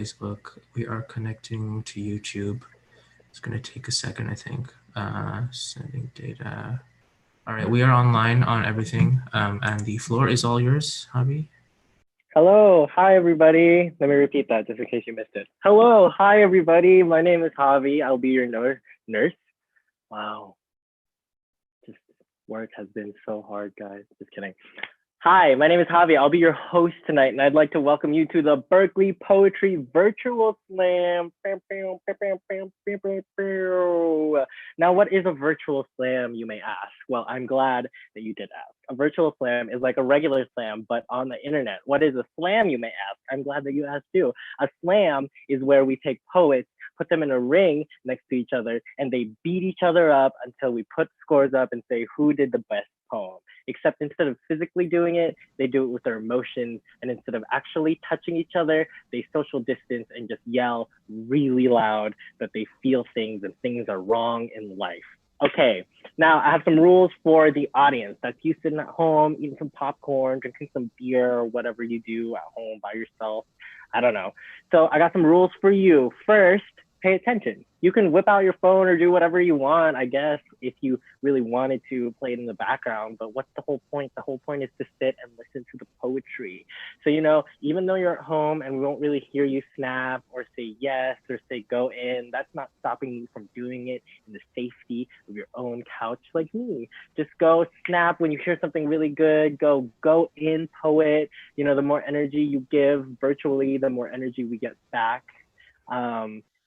Facebook. We are connecting to YouTube. It's going to take a second, I think. Sending data. All right, we are online on everything, and the floor is all yours, Javi. Hello, hi everybody. Let me repeat that just in case you missed it. Hello, hi everybody. My name is Javi. I'll be your nurse. Wow, just work has been so hard, guys. Just kidding. Hi, my name is Javi. I'll be your host tonight, and I'd like to welcome you to the Berkeley Poetry Virtual Slam. Now, what is a virtual slam, you may ask? Well, I'm glad that you did ask. A virtual slam is like a regular slam, but on the internet. What is a slam, you may ask? I'm glad that you asked too. A slam is where we take poets, put them in a ring next to each other, and they beat each other up until we put scores up and say who did the best poem. Except instead of physically doing it, they do it with their emotions. And instead of actually touching each other, they social distance and just yell really loud that they feel things and things are wrong in life. Okay, now I have some rules for the audience. That's you sitting at home, eating some popcorn, drinking some beer, or whatever you do at home by yourself. I don't know. So I got some rules for you. First, pay attention. You can whip out your phone or do whatever you want, I guess, if you really wanted to play it in the background. But what's the whole point? The whole point is to sit and listen to the poetry. So, even though you're at home and we won't really hear you snap or say yes or say go in, that's not stopping you from doing it in the safety of your own couch like me. Just go snap when you hear something really good. Go in, poet. The more energy you give virtually, the more energy we get back.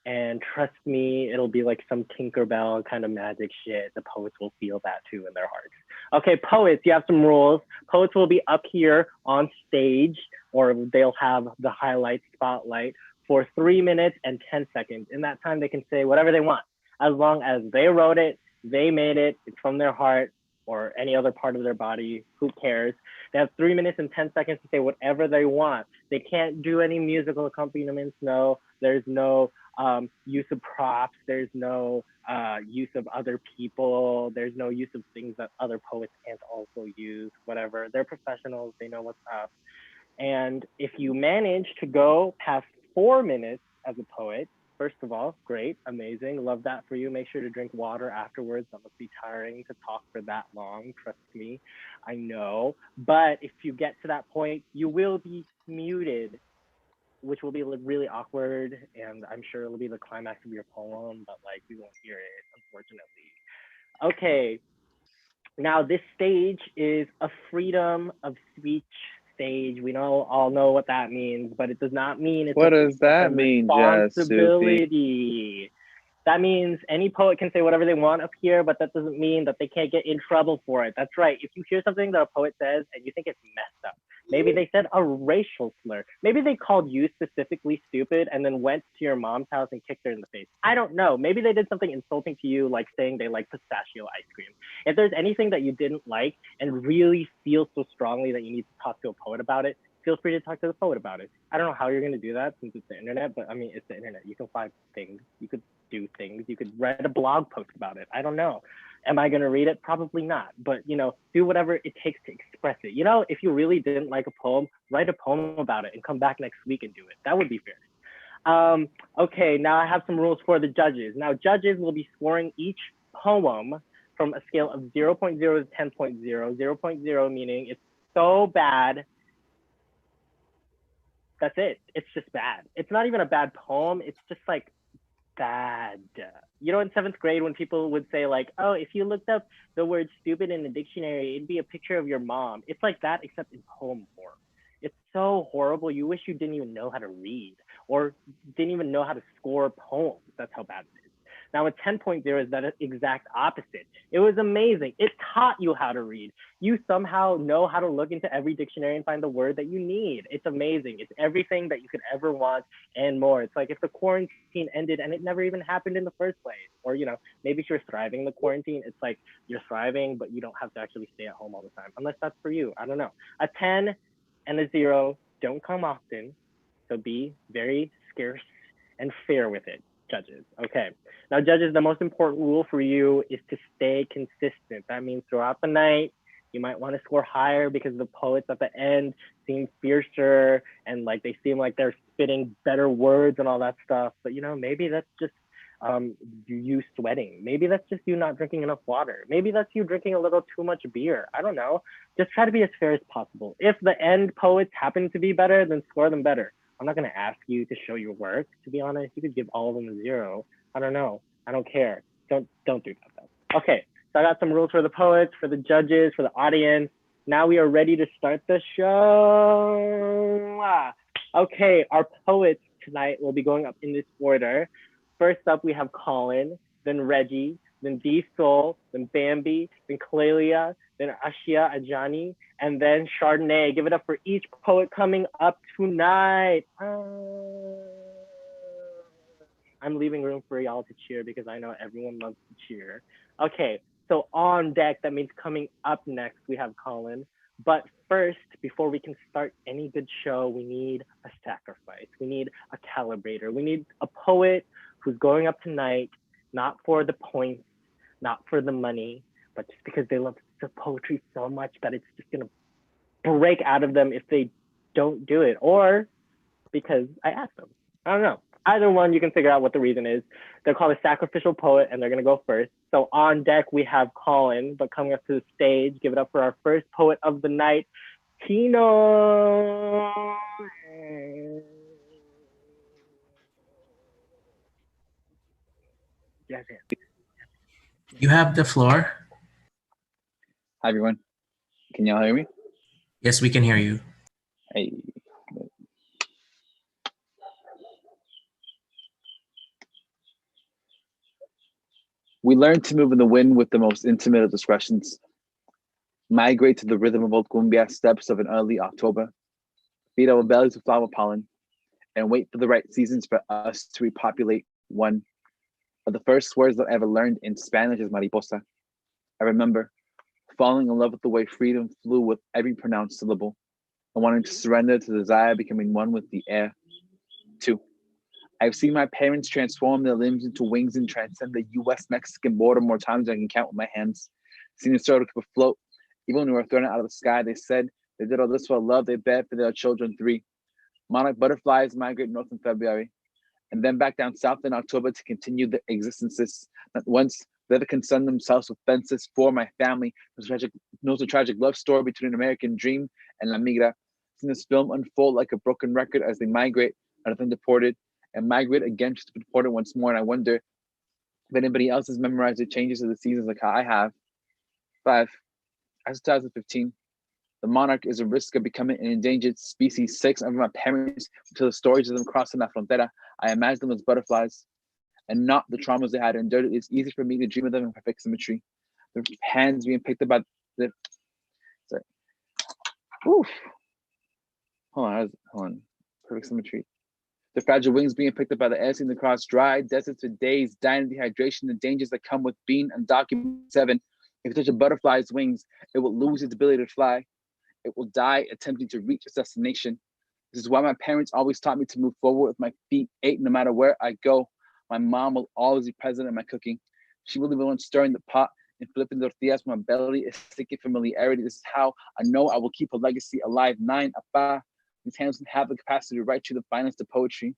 And trust me, it'll be like some Tinkerbell kind of magic shit. The poets will feel that too in their hearts. Okay, poets, you have some rules. Poets will be up here on stage, or they'll have the highlight spotlight for 3 minutes and 10 seconds. In that time, they can say whatever they want, as long as they wrote it, they made it, it's from their heart or any other part of their body, who cares? They have 3 minutes and 10 seconds to say whatever they want. They can't do any musical accompaniments, no. There's no use of props. There's no use of other people. There's no use of things that other poets can't also use, whatever. They're professionals. They know what's up. And if you manage to go past 4 minutes as a poet, first of all, great, amazing. Love that for you. Make sure to drink water afterwards. That must be tiring to talk for that long. Trust me, I know. But if you get to that point, you will be muted, which will be really awkward, and I'm sure it'll be the climax of your poem, but like we won't hear it, unfortunately. Okay, now this stage is a freedom of speech stage. We all know what that means, but it does not mean What does it's a that mean, Jazz Soupy? responsibility. That means any poet can say whatever they want up here, but that doesn't mean that they can't get in trouble for it. That's right. If you hear something that a poet says and you think it's messed up, maybe they said a racial slur, maybe they called you specifically stupid and then went to your mom's house and kicked her in the face. I don't know. Maybe they did something insulting to you, like saying they like pistachio ice cream. If there's anything that you didn't like and really feel so strongly that you need to talk to a poet about it, feel free to talk to the poet about it. I don't know how you're going to do that since it's the internet, but I mean, it's the internet. You can find things. You could do things. You could write a blog post about it. I don't know. Am I going to read it? Probably not. But, do whatever it takes to express it. If you really didn't like a poem, write a poem about it and come back next week and do it. That would be fair. Okay, now I have some rules for the judges. Now, judges will be scoring each poem from a scale of 0.0 to 10.0. 0.0 meaning it's so bad. That's it. It's just bad. It's not even a bad poem. It's just like bad. In seventh grade when people would say like, oh, if you looked up the word stupid in the dictionary, it'd be a picture of your mom. It's like that, except in poem form. It's so horrible. You wish you didn't even know how to read or didn't even know how to score poems. That's how bad it is. Now, a 10.0 is that exact opposite. It was amazing. It taught you how to read. You somehow know how to look into every dictionary and find the word that you need. It's amazing. It's everything that you could ever want and more. It's like if the quarantine ended and it never even happened in the first place. Or, maybe if you're thriving in the quarantine, it's like you're thriving, but you don't have to actually stay at home all the time, unless that's for you. I don't know. A 10 and a 0 don't come often. So be very scarce and fair with it, judges. Okay. Now, judges, the most important rule for you is to stay consistent. That means throughout the night, You might want to score higher because the poets at the end seem fiercer and like they seem like they're spitting better words and all that stuff. But maybe that's just you sweating. Maybe that's just you not drinking enough water. Maybe that's you drinking a little too much beer. I don't know. Just try to be as fair as possible. If the end poets happen to be better, then score them better. I'm not going to ask you to show your work. To be honest, you could give all of them a 0. I don't know. I don't care. Don't do that. Okay, so I got some rules for the poets, for the judges, for the audience. Now we are ready to start the show. Okay, our poets tonight will be going up in this order. First up, we have Colin, then Reggie, then D Soul, then Bambi, then Clelia, then Ashia Ajani, and then Chardonnay. Give it up for each poet coming up tonight. I'm leaving room for y'all to cheer because I know everyone loves to cheer. Okay, so on deck, that means coming up next, we have Colin. But first, before we can start any good show, we need a sacrifice. We need a calibrator. We need a poet who's going up tonight, not for the points, not for the money, but just because they love the poetry so much that it's just gonna break out of them if they don't do it, or because I asked them. I don't know. Either one, you can figure out what the reason is. They're called a sacrificial poet, and they're gonna go first. So on deck, we have Colin, but coming up to the stage, give it up for our first poet of the night, Tino. Yes. You have the floor. Hi, everyone. Can y'all hear me? Yes, we can hear you. Hey. We learn to move in the wind with the most intimate of discretions. Migrate to the rhythm of old cumbia steps of an early October. Feed our bellies with flower pollen and wait for the right seasons for us to repopulate. One of the first words that I ever learned in Spanish is mariposa. I remember falling in love with the way freedom flew with every pronounced syllable and wanting to surrender to the desire, becoming one with the air. 2, I've seen my parents transform their limbs into wings and transcend the US-Mexican border more times than I can count with my hands. Seen the turtle keep afloat. Even when we were thrown out of the sky, they said they did all this for love they bear for their children. 3, monarch butterflies migrate north in February and then back down south in October to continue their existences. Not once they ever concern themselves with fences. 4, my family knows a tragic love story between an American dream and La Migra. Seen this film unfold like a broken record as they migrate out of being deported and migrate again just to be deported once more. And I wonder if anybody else has memorized the changes of the seasons like how I have. 5, as 2015, the monarch is a risk of becoming an endangered species. 6, I remember my parents tell the stories of them crossing La Frontera. I imagine them as butterflies and not the traumas they had endured. It's easy for me to dream of them in perfect symmetry. Their hands being picked up by the, sorry. Oof. Hold on. Perfect symmetry. The fragile wings being picked up by the air, seen across dry deserts for days, dying of dehydration, the dangers that come with being undocumented. 7, if you touch a butterfly's wings, it will lose its ability to fly. It will die attempting to reach its destination. This is why my parents always taught me to move forward with my feet 8, no matter where I go. My mom will always be present in my cooking. She will be the one stirring the pot and flipping the tortillas when my belly is sick of familiarity. This is how I know I will keep a legacy alive. 9, Apa. These hands will have the capacity to write you the finest of poetry,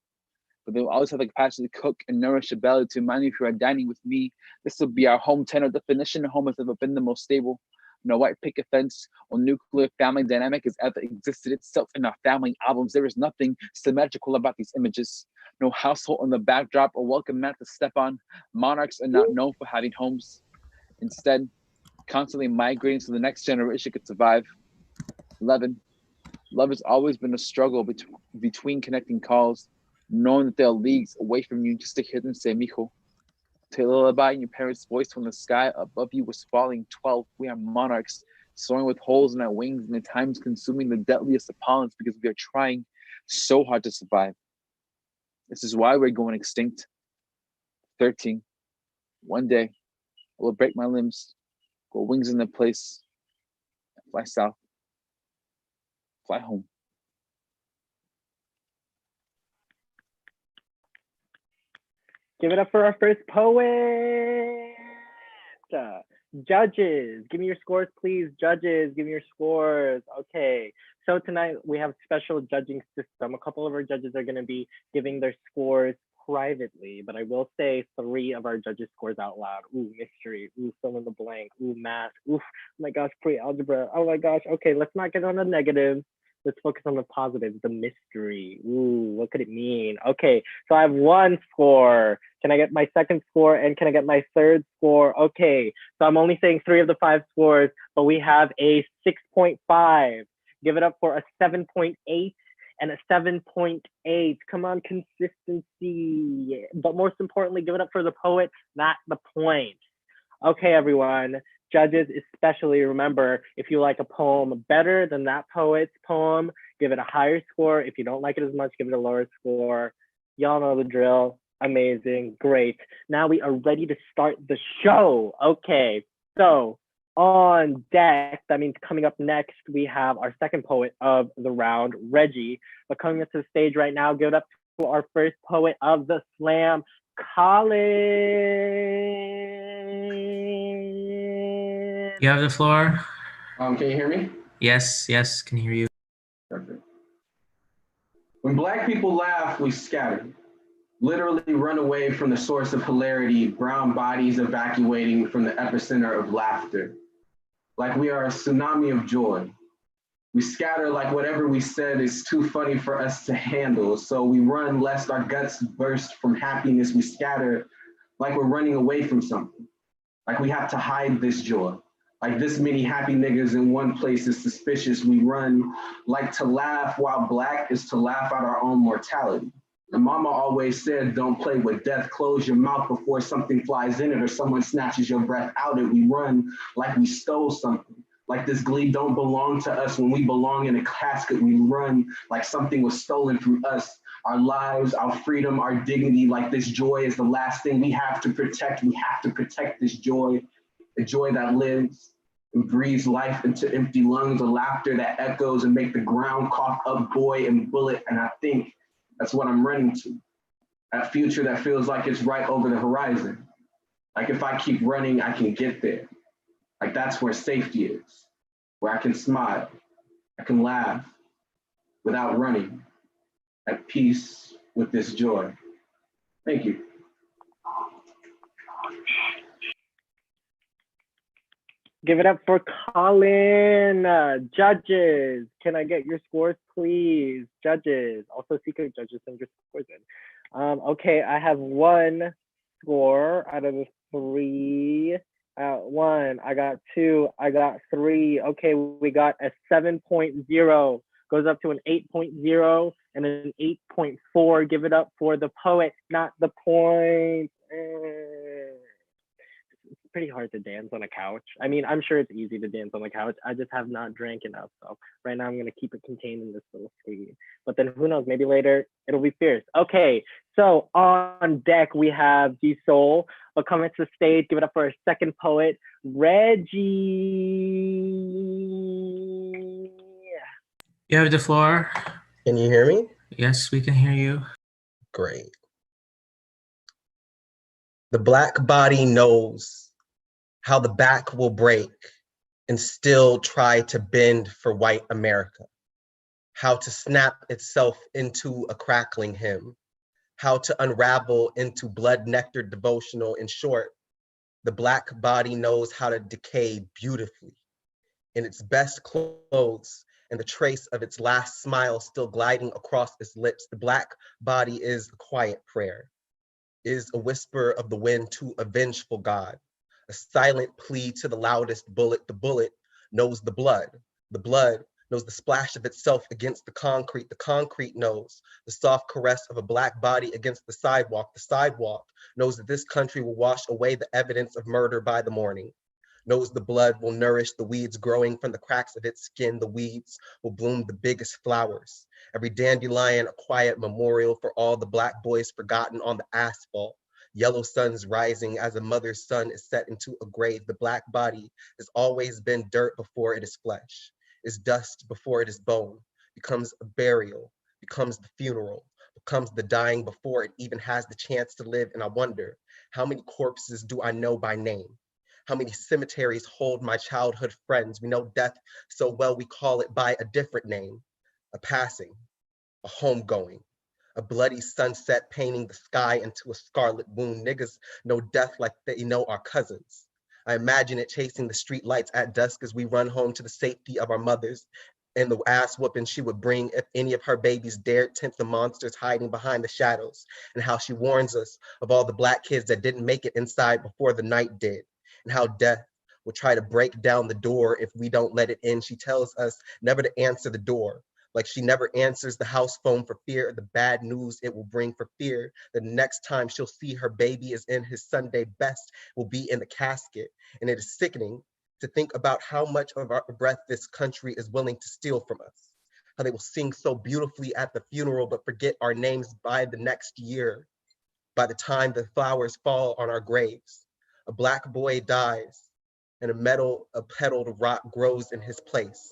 but they will always have the capacity to cook and nourish your belly to remind you if you are dining with me. This will be our home tenor definition. Home has never been the most stable. No white picket fence or nuclear family dynamic has ever existed itself in our family albums. There is nothing symmetrical about these images. No household on the backdrop or welcome mat to step on. Monarchs are not known for having homes. Instead, constantly migrating so the next generation could survive. 11, love has always been a struggle between connecting calls, knowing that they're leagues away from you just to hear them say, mijo. To lullaby in your parents' voice when the sky above you was falling. 12, we are monarchs, soaring with holes in our wings and at times consuming the deadliest of pollens because we are trying so hard to survive. This is why we're going extinct. 13, one day I will break my limbs, grow wings in their place, and fly south, fly home. Give it up for our first poet, Judges, give me your scores, please. Judges, give me your scores. Okay. So tonight we have special judging system. A couple of our judges are going to be giving their scores privately, but I will say 3 of our judges scores out loud. Ooh, mystery. Ooh, fill in the blank. Ooh, math. Ooh, oh my gosh, pre-algebra. Oh my gosh. Okay, let's not get on the negative. Let's focus on the positive, the mystery. Ooh, what could it mean? Okay, so I have 1 score. Can I get my 2nd score and can I get my 3rd score? Okay, so I'm only saying 3 of the 5 scores, but we have a 6.5. Give it up for a 7.8 and a 7.8. Come on, consistency. But most importantly, give it up for the poet, not the point. Okay, everyone. Judges, especially, remember, if you like a poem better than that poet's poem, give it a higher score. If you don't like it as much, give it a lower score. Y'all know the drill. Amazing. Great. Now we are ready to start the show. Okay, so on deck, that means coming up next, we have our 2nd poet of the round, Reggie. But coming up to the stage right now, give it up to our 1st poet of the slam, Colin. You have the floor. Can you hear me? Yes, yes, can hear you. Perfect. When Black people laugh, we scatter, literally run away from the source of hilarity, brown bodies evacuating from the epicenter of laughter. Like we are a tsunami of joy. We scatter like whatever we said is too funny for us to handle, so we run lest our guts burst from happiness. We scatter like we're running away from something, like we have to hide this joy. Like this many happy niggas in one place is suspicious. We run like to laugh while Black is to laugh out our own mortality. And mama always said, don't play with death. Close your mouth before something flies in it or someone snatches your breath out it. We run like we stole something. Like this glee don't belong to us. When we belong in a casket, we run like something was stolen from us. Our lives, our freedom, our dignity, like this joy is the last thing we have to protect. We have to protect this joy, the joy that lives and breathes life into empty lungs, a laughter that echoes and make the ground cough up boy and bullet. And I think that's what I'm running to. That future that feels like it's right over the horizon. Like if I keep running, I can get there. Like that's where safety is, where I can smile, I can laugh without running, at peace with this joy. Thank you. Give it up for Colin. Judges, can I get your scores, please? Judges, also secret judges, send your scores in. Okay, I have 1 score out of the 3. 1, I got 2, I got 3. Okay, we got a 7.0, goes up to an 8.0 and an 8.4. Give it up for the poet, not the point. It's pretty hard to dance on a couch. I mean, I'm sure it's easy to dance on the couch. I just have not drank enough. So right now I'm going to keep it contained in this little screen. But then who knows, maybe later it'll be fierce. Okay, so on deck we have G Soul. But coming to the stage, give it up for our 2nd poet, Reggie. You have the floor. Can you hear me? Yes, we can hear you. Great. The Black body knows how the back will break and still try to bend for white America, how to snap itself into a crackling hymn, how to unravel into blood-nectared devotional. In short, the Black body knows how to decay beautifully in its best clothes and the trace of its last smile still gliding across its lips. The Black body is a quiet prayer, is a whisper of the wind to a vengeful God, a silent plea to the loudest bullet. The bullet knows the blood knows the splash of itself against the concrete knows the soft caress of a Black body against the sidewalk knows that this country will wash away the evidence of murder by the morning, knows the blood will nourish the weeds growing from the cracks of its skin. The weeds will bloom the biggest flowers, every dandelion a quiet memorial for all the Black boys forgotten on the asphalt. Yellow suns rising as a mother's son is set into a grave. The Black body has always been dirt before it is flesh, is dust before it is bone, becomes a burial, becomes the funeral, becomes the dying before it even has the chance to live. And I wonder, how many corpses do I know by name? How many cemeteries hold my childhood friends? We know death so well we call it by a different name, a passing, a homegoing, a bloody sunset painting the sky into a scarlet wound. Niggas know death like they know our cousins. I imagine it chasing the street lights at dusk as we run home to the safety of our mothers and the ass whooping she would bring if any of her babies dared tempt the monsters hiding behind the shadows, and how she warns us of all the Black kids that didn't make it inside before the night did, and how death will try to break down the door if we don't let it in. She tells us never to answer the door, like she never answers the house phone for fear of the bad news it will bring, for fear that the next time she'll see her baby is in his Sunday best will be in the casket. And it is sickening to think about how much of our breath this country is willing to steal from us. How they will sing so beautifully at the funeral, but forget our names by the next year. By the time the flowers fall on our graves, a Black boy dies and a petaled rock grows in his place.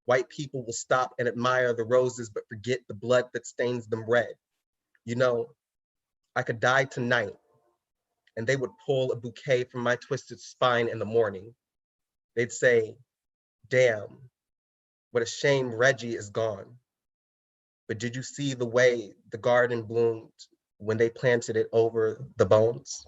White people will stop and admire the roses, but forget the blood that stains them red. You know, I could die tonight, and they would pull a bouquet from my twisted spine in the morning. They'd say, damn, what a shame Reggie is gone. But did you see the way the garden bloomed when they planted it over the bones?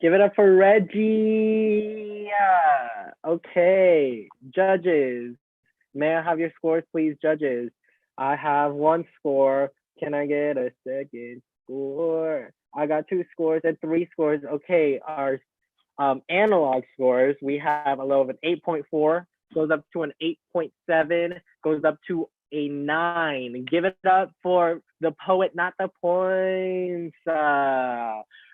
Give it up for Reggie. Yeah. Okay, judges. May I have your scores, please, judges? I have 1 score. Can I get a second score? I got 2 scores and 3 scores. Okay, our analog scores, we have a low of an 8.4, goes up to an 8.7, goes up to a 9. Give it up for the poet, not the points.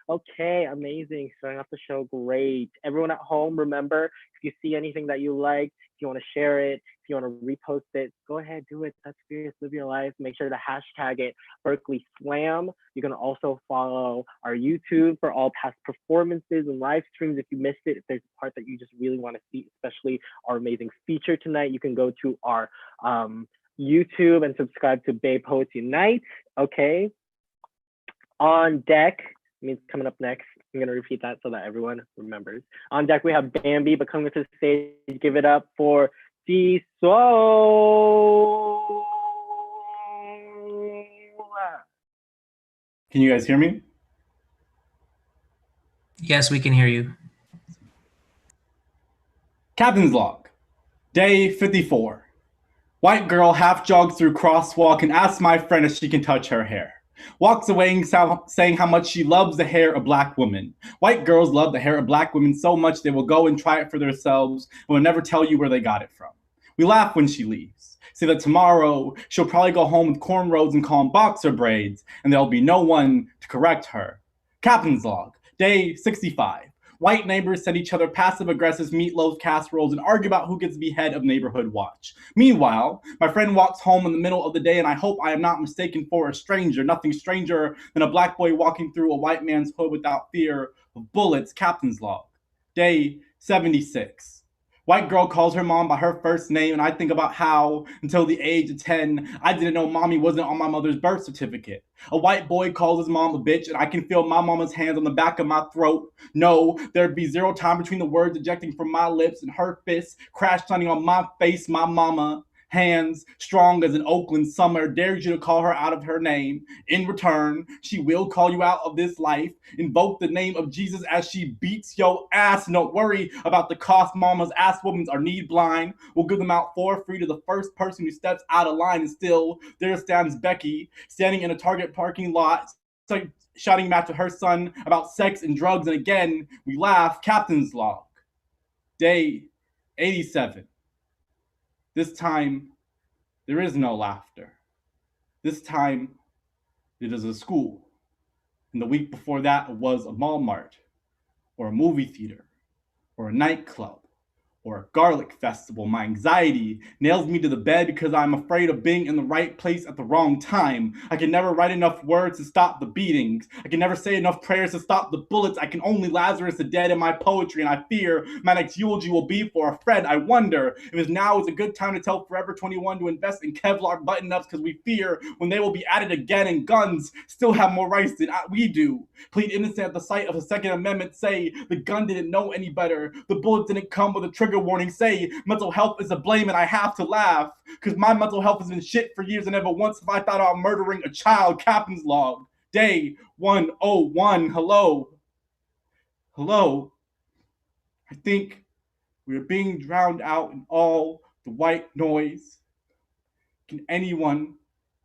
Okay, amazing. Starting off the show, great. Everyone at home, remember, if you see anything that you like, if you want to share it, if you want to repost it, go ahead, do it. That's serious. Live your life. Make sure to hashtag it Berkeley Slam. You can also follow our YouTube for all past performances and live streams. If you missed it, if there's a part that you just really want to see, especially our amazing feature tonight, you can go to our YouTube and subscribe to Bay Poets Unite. Okay. On deck, means coming up next. I'm going to repeat that so that everyone remembers. On deck, we have Bambi, but coming to the stage, give it up for Jisoo. Can you guys hear me? Yes, we can hear you. Captain's log, day 54. White girl half jogs through crosswalk and asks my friend if she can touch her hair. Walks away saying how much she loves the hair of Black women. White girls love the hair of Black women so much they will go and try it for themselves and will never tell you where they got it from. We laugh when she leaves. Say that tomorrow she'll probably go home with cornrows and call them boxer braids, and there'll be no one to correct her. Captain's log, day 65. White neighbors send each other passive-aggressive meatloaf casseroles and argue about who gets to be head of neighborhood watch. Meanwhile, my friend walks home in the middle of the day, and I hope I am not mistaken for a stranger, nothing stranger than a Black boy walking through a white man's hood without fear of bullets. Captain's log, day 76. White girl calls her mom by her first name, and I think about how, until the age of 10, I didn't know mommy wasn't on my mother's birth certificate. A white boy calls his mom a bitch, and I can feel my mama's hands on the back of my throat. No, there'd be zero time between the words ejecting from my lips and her fists crash landing on my face. My mama, hands strong as an Oakland summer, dares you to call her out of her name. In return, she will call you out of this life. Invoke the name of Jesus as she beats your ass. And don't worry about the cost. Mama's ass women are need blind. We'll give them out for free to the first person who steps out of line. And still, there stands Becky, standing in a Target parking lot, shouting back to her son about sex and drugs. And again, we laugh. Captain's log, day 87. This time, there is no laughter. This time, it is a school. And the week before that was a Walmart, or a movie theater, or a nightclub, or a garlic festival. My anxiety nails me to the bed because I'm afraid of being in the right place at the wrong time. I can never write enough words to stop the beatings. I can never say enough prayers to stop the bullets. I can only Lazarus the dead in my poetry, and I fear my next eulogy will be for a friend. I wonder if now is a good time to tell Forever 21 to invest in Kevlar button-ups because we fear when they will be added again, and guns still have more rights than we do. Plead innocent at the sight of a Second Amendment. Say the gun didn't know any better. The bullet didn't come with a trigger warning. Say mental health is to blame, and I have to laugh because my mental health has been shit for years, and never once have I thought about murdering a child. Captain's log, day 101. Hello. I think we are being drowned out in all the white noise. Can anyone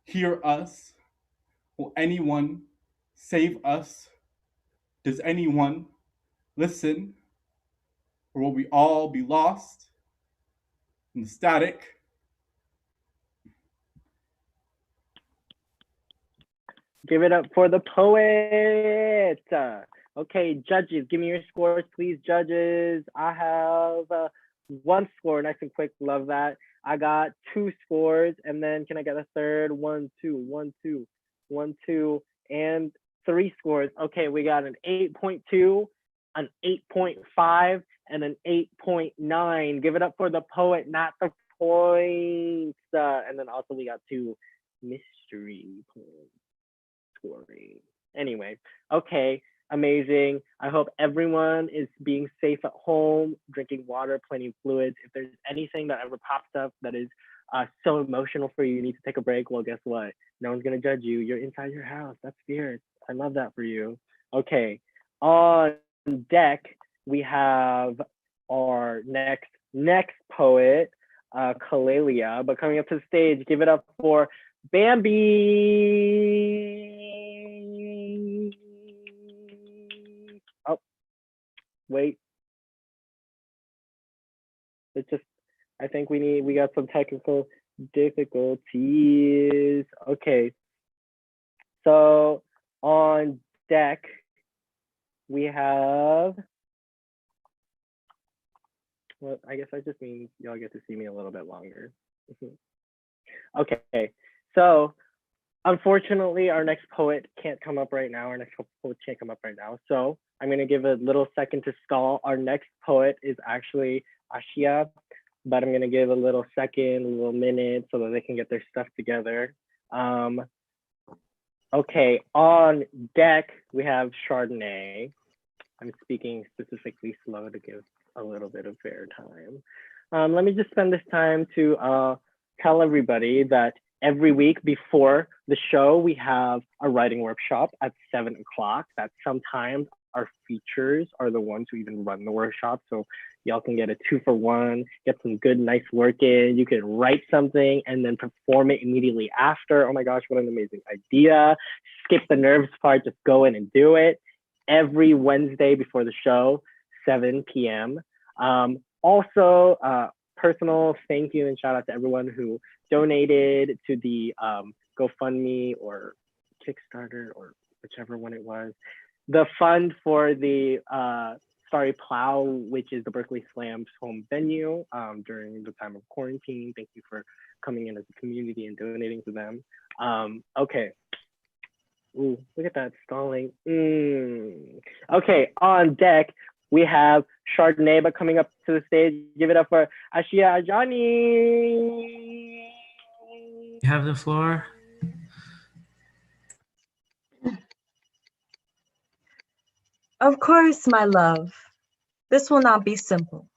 hear us? Will anyone save us? Does anyone listen? Or will we all be lost in the static? Give it up for the poet. Okay, judges, give me your scores, please, judges. I have 1 score, nice and quick, love that. I got 2 scores, and then can I get a third? 1, 2, 1, 2, 1, 2, and 3 scores. Okay, we got an 8.2, an 8.5, and an 8.9. Give it up for the poet, not the points. And then also we got 2 mystery points scoring. Anyway, okay, amazing. I hope everyone is being safe at home, drinking water, plenty of fluids. If there's anything that ever pops up that is so emotional for you, you need to take a break, well, guess what? No one's gonna judge you. You're inside your house. That's weird. I love that for you. Okay, on deck, we have our next poet, Kalalia, but coming up to the stage, give it up for Bambi. Oh, wait. It's just, I think we got some technical difficulties. Okay. So on deck, we have, well, I guess that just means y'all get to see me a little bit longer. Okay, so unfortunately, our next poet can't come up right now. So I'm gonna give a little second to stall. Our next poet is actually Ashia, but I'm gonna give a little second, a little minute so that they can get their stuff together. Okay, on deck, we have Chardonnay. I'm speaking specifically slow to give a little bit of fair time. Let me just spend this time to tell everybody that every week before the show, we have a writing workshop at 7 o'clock. That sometimes our features are the ones who even run the workshop. So y'all can get a 2-for-1, get some good, nice work in. You can write something and then perform it immediately after. Oh my gosh, what an amazing idea. Skip the nerves part, just go in and do it. Every Wednesday before the show, 7 p.m. Also, personal thank you and shout out to everyone who donated to the GoFundMe or Kickstarter or whichever one it was. The fund for the Starry Plough, which is the Berkeley Slam's home venue during the time of quarantine. Thank you for coming in as a community and donating to them. Okay. Ooh, look at that stalling. Okay, on deck, we have Chardonnay, but coming up to the stage, give it up for Ashia Ajani. You have the floor. Of course, my love. This will not be simple.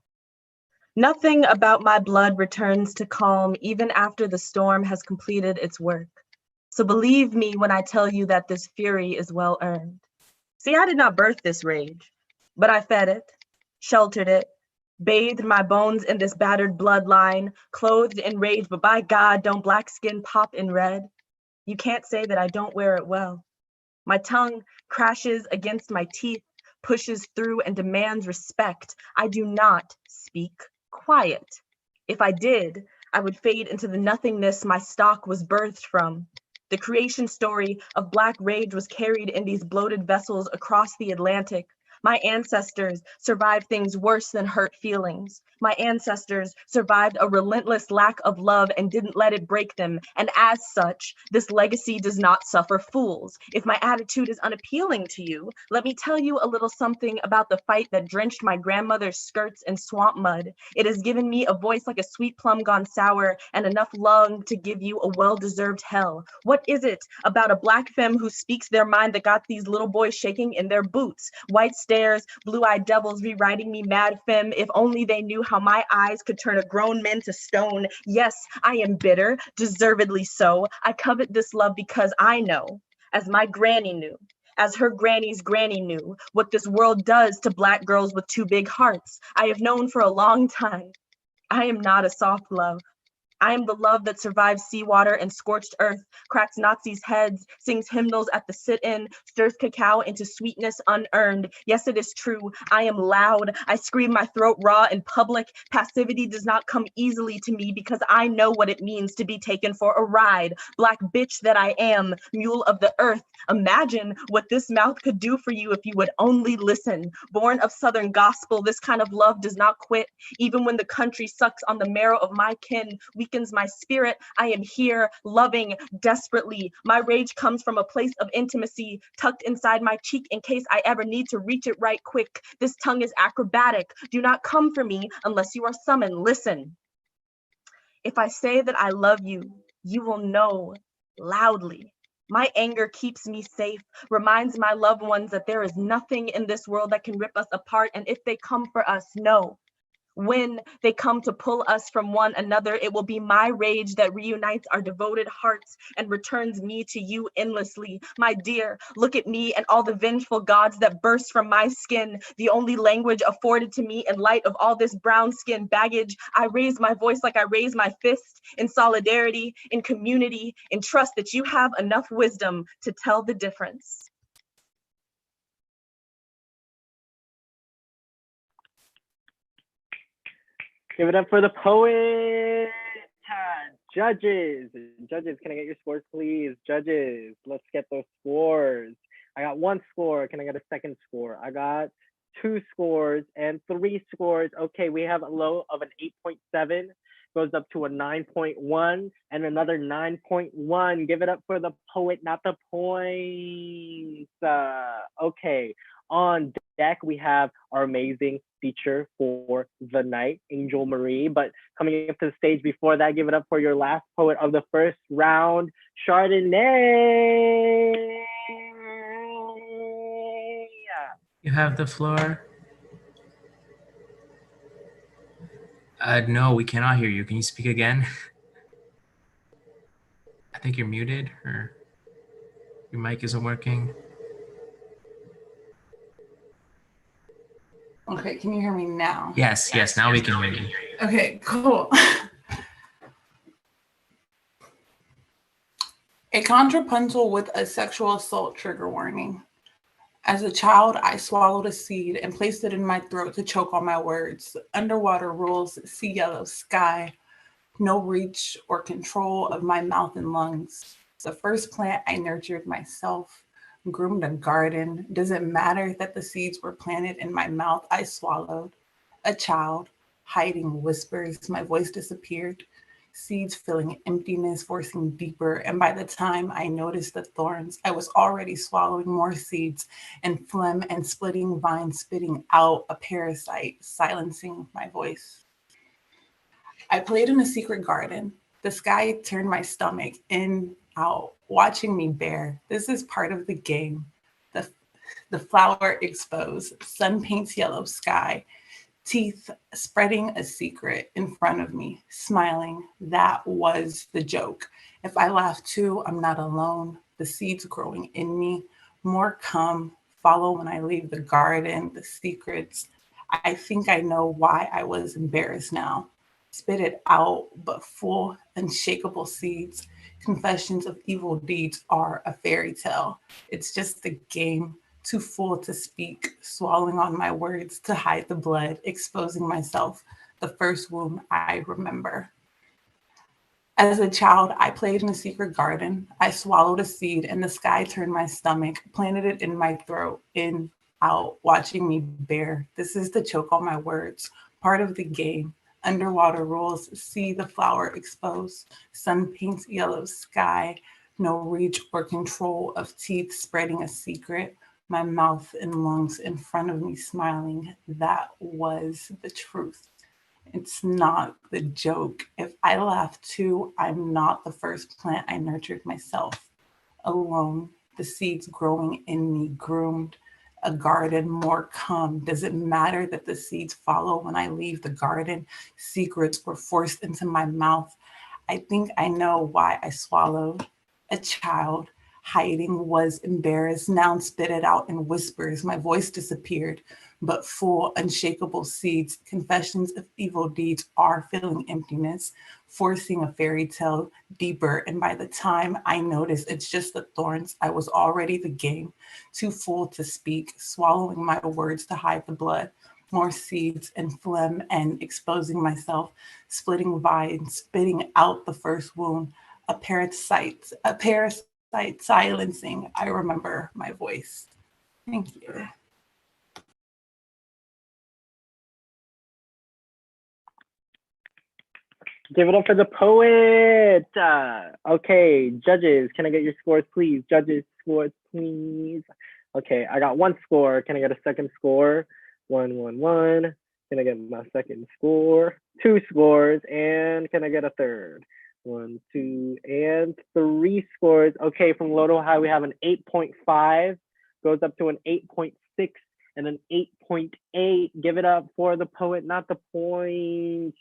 Nothing about my blood returns to calm even after the storm has completed its work. So believe me when I tell you that this fury is well earned. See, I did not birth this rage, but I fed it, sheltered it, bathed my bones in this battered bloodline, clothed in rage, but by God, don't black skin pop in red? You can't say that I don't wear it well. My tongue crashes against my teeth, pushes through and demands respect. I do not speak quiet. If I did, I would fade into the nothingness my stock was birthed from. The creation story of Black rage was carried in these bloated vessels across the Atlantic. My ancestors survived things worse than hurt feelings. My ancestors survived a relentless lack of love and didn't let it break them. And as such, this legacy does not suffer fools. If my attitude is unappealing to you, let me tell you a little something about the fight that drenched my grandmother's skirts in swamp mud. It has given me a voice like a sweet plum gone sour and enough lung to give you a well-deserved hell. What is it about a Black femme who speaks their mind that got these little boys shaking in their boots? White stares, blue-eyed devils rewriting me mad femme. If only they knew how my eyes could turn a grown man to stone. Yes, I am bitter, deservedly so. I covet this love because I know, as my granny knew, as her granny's granny knew, what this world does to Black girls with too big hearts. I have known for a long time. I am not a soft love. I am the love that survives seawater and scorched earth, cracks Nazis' heads, sings hymnals at the sit-in, stirs cacao into sweetness unearned. Yes, it is true. I am loud. I scream my throat raw in public. Passivity does not come easily to me because I know what it means to be taken for a ride. Black bitch that I am, mule of the earth. Imagine what this mouth could do for you if you would only listen. Born of Southern gospel, this kind of love does not quit. Even when the country sucks on the marrow of my kin, weakens my spirit, I am here, loving desperately. My rage comes from a place of intimacy, tucked inside my cheek in case I ever need to reach it right quick. This tongue is acrobatic. Do not come for me unless you are summoned. Listen. If I say that I love you, you will know loudly. My anger keeps me safe, reminds my loved ones that there is nothing in this world that can rip us apart. And if they come for us, know, when they come to pull us from one another, it will be my rage that reunites our devoted hearts and returns me to you endlessly. My dear, look at me and all the vengeful gods that burst from my skin, the only language afforded to me in light of all this brown skin baggage. I raise my voice like I raise my fist, in solidarity, in community, in trust that you have enough wisdom to tell the difference. Give it up for the poet. Judges, can I get your scores, please? Judges, let's get those scores. I got 1 score. Can I get a second score? I got 2 scores and 3 scores. Okay, we have a low of an 8.7, goes up to a 9.1 and another 9.1. Give it up for the poet, not the points. Okay, on deck, we have our amazing feature for the night, Angel Marie. But coming up to the stage before that, give it up for your last poet of the first round, Chardonnay. You have the floor. No, we cannot hear you. Can you speak again? I think you're muted, or your mic isn't working. Okay, can you hear me now? Yes, now we can hear you. Okay, cool. A contrapuntal with a sexual assault trigger warning. As a child, I swallowed a seed and placed it in my throat to choke on my words. Underwater rules, sea yellow sky, no reach or control of my mouth and lungs. The first plant I nurtured myself, groomed a garden. Does it matter that the seeds were planted in my mouth? I swallowed. A child, hiding whispers, my voice disappeared. Seeds filling emptiness, forcing deeper. And by the time I noticed the thorns, I was already swallowing more seeds and phlegm and splitting vines, spitting out a parasite, silencing my voice. I played in a secret garden. The sky turned my stomach in, out, watching me bear. This is part of the game. The flower exposed, sun paints yellow sky, teeth spreading a secret in front of me, smiling. That was the joke. If I laugh too, I'm not alone. The seeds growing in me, more come, follow when I leave the garden, the secrets. I think I know why I was embarrassed now. Spit it out, but full, unshakable seeds. Confessions of evil deeds are a fairy tale. It's just a game, too full to speak, swallowing on my words to hide the blood, exposing myself, the first wound I remember. As a child, I played in a secret garden. I swallowed a seed and the sky turned my stomach, planted it in my throat, in out, watching me bear. This is to choke on my words, part of the game. Underwater rules, see the flower exposed, sun paints yellow sky, no reach or control of teeth spreading a secret, my mouth and lungs in front of me smiling. That was the truth. It's not the joke. If I laugh too, I'm not the first plant I nurtured myself. Alone, the seeds growing in me groomed. A garden, more come. Does it matter that the seeds follow when I leave the garden? Secrets were forced into my mouth. I think I know why I swallowed. A child hiding was embarrassed, now spit it out in whispers. My voice disappeared, but full, unshakable seeds, confessions of evil deeds are filling emptiness, forcing a fairy tale deeper. And by the time I notice it's just the thorns, I was already the game, too full to speak, swallowing my words to hide the blood. More seeds and phlegm and exposing myself, splitting vines, spitting out the first wound, a parasite silencing. I remember my voice. Thank you. Give it up for the poet. Okay, judges, can I get your scores, please? Judges, scores, please. Okay, I got one score. Can I get a second score? 1, 1, 1. Can I get my second score? 2 scores. And can I get a third? 1, 2, and 3 scores. Okay, from low to high, we have an 8.5, goes up to an 8.6, and an 8.8. Give it up for the poet, not the points.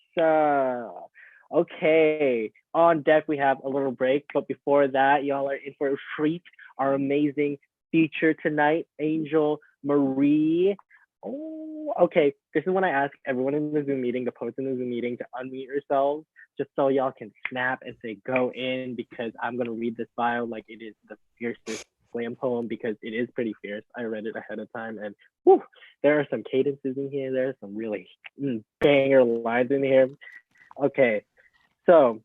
Okay, on deck, we have a little break, but before that, y'all are in for a treat. Our amazing feature tonight, Angel Marie. Oh, okay, this is when I ask everyone in the Zoom meeting, the poets in the Zoom meeting, to unmute yourselves, just so y'all can snap and say go in, because I'm gonna read this bio like it is the fiercest slam poem, because it is pretty fierce. I read it ahead of time, and whew, there are some cadences in here. There are some really banger lines in here. Okay, so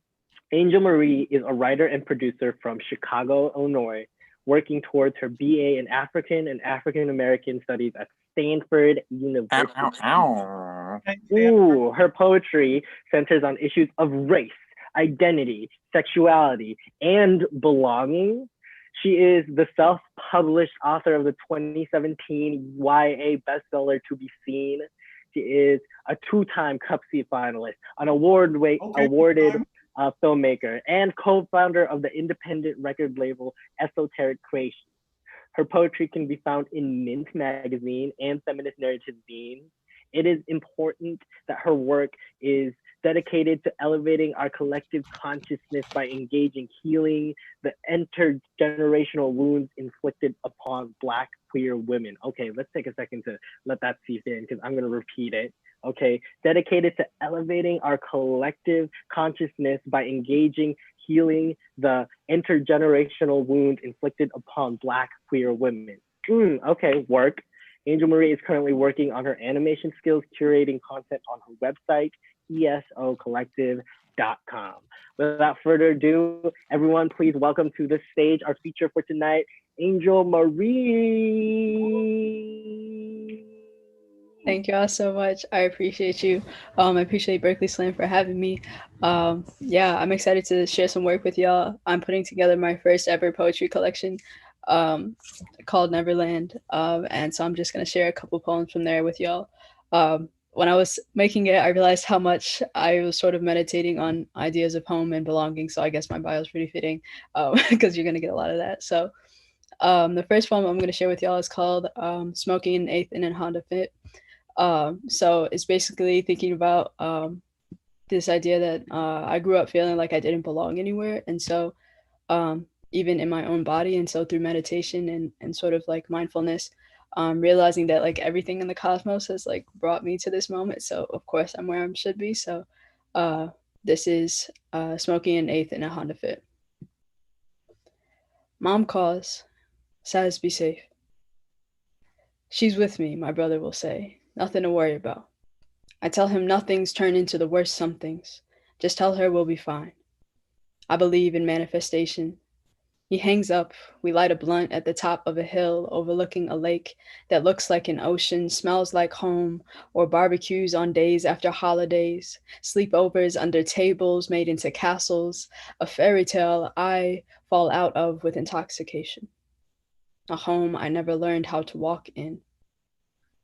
Angel Marie is a writer and producer from Chicago, Illinois, working towards her BA in African and African American Studies at Stanford University. Ooh, her poetry centers on issues of race, identity, sexuality, and belonging. She is the self-published author of the 2017 YA bestseller To Be Seen. She is a 2-time Cup Seat finalist, an awarded filmmaker, and co-founder of the independent record label Esoteric Creations. Her poetry can be found in Mint magazine and Feminist Narrative zine. It is important that her work is dedicated to elevating our collective consciousness by engaging healing the intergenerational wounds inflicted upon Black queer women. Okay, let's take a second to let that seep in, because I'm going to repeat it. Okay, dedicated to elevating our collective consciousness by engaging healing the intergenerational wounds inflicted upon Black queer women. Okay, work. Angel Marie is currently working on her animation skills, curating content on her website, esocollective.com. Without further ado, everyone, please welcome to the stage our feature for tonight, Angel Marie. Thank you all so much. I appreciate you. I appreciate Berkeley Slam for having me. Yeah, I'm excited to share some work with y'all. I'm putting together my first ever poetry collection called Neverland. And so I'm just going to share a couple poems from there with y'all. When I was making it, I realized how much I was sort of meditating on ideas of home and belonging. So I guess my bio is pretty fitting because you're going to get a lot of that. So the first poem I'm going to share with y'all is called Smoking an Eighth in a Honda Fit. So it's basically thinking about this idea that I grew up feeling like I didn't belong anywhere. And so even in my own body. And so through meditation and sort of like mindfulness, realizing that like everything in the cosmos has like brought me to this moment. So of course I'm where I should be. So this is Smoking an Eighth in a Honda Fit. Mom calls, says be safe. She's with me, my brother will say. Nothing to worry about. I tell him nothing's turned into the worst somethings. Just tell her we'll be fine. I believe in manifestation. He hangs up. We light a blunt at the top of a hill overlooking a lake that looks like an ocean, smells like home, or barbecues on days after holidays, sleepovers under tables made into castles, a fairy tale I fall out of with intoxication, a home I never learned how to walk in.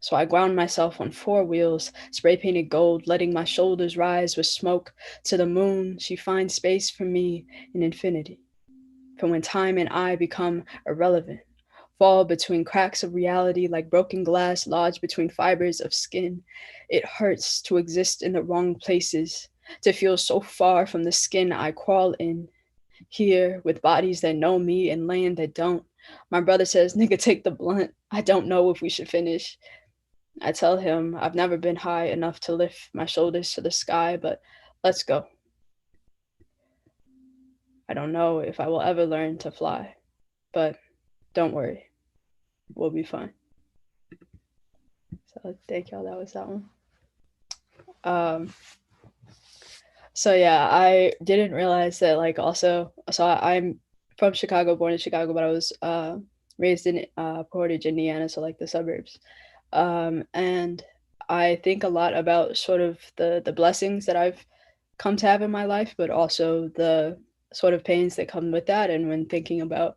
So I ground myself on four wheels, spray painted gold, letting my shoulders rise with smoke to the moon. She finds space for me in infinity. For when time and I become irrelevant, fall between cracks of reality like broken glass lodged between fibers of skin. It hurts to exist in the wrong places, to feel so far from the skin I crawl in. Here, with bodies that know me and land that don't. My brother says, nigga, take the blunt. I don't know if we should finish. I tell him I've never been high enough to lift my shoulders to the sky, but let's go. I don't know if I will ever learn to fly, but don't worry, we'll be fine. So thank y'all, that was that one. So yeah, I didn't realize that I'm from Chicago, born in Chicago, but I was raised in Portage, Indiana, so like the suburbs. And I think a lot about sort of the blessings that I've come to have in my life, but also the sort of pains that come with that. And when thinking about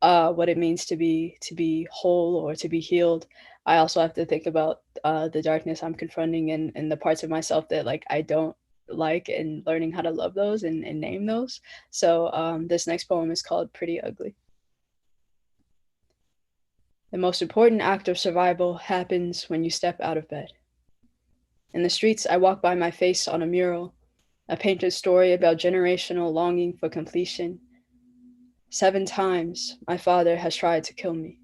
what it means to be whole or to be healed, I also have to think about the darkness I'm confronting and the parts of myself that like I don't like, and learning how to love those and name those. So this next poem is called Pretty Ugly. The most important act of survival happens when you step out of bed. In the streets, I walk by my face on a mural, a painted story about generational longing for completion. 7 times, my father has tried to kill me.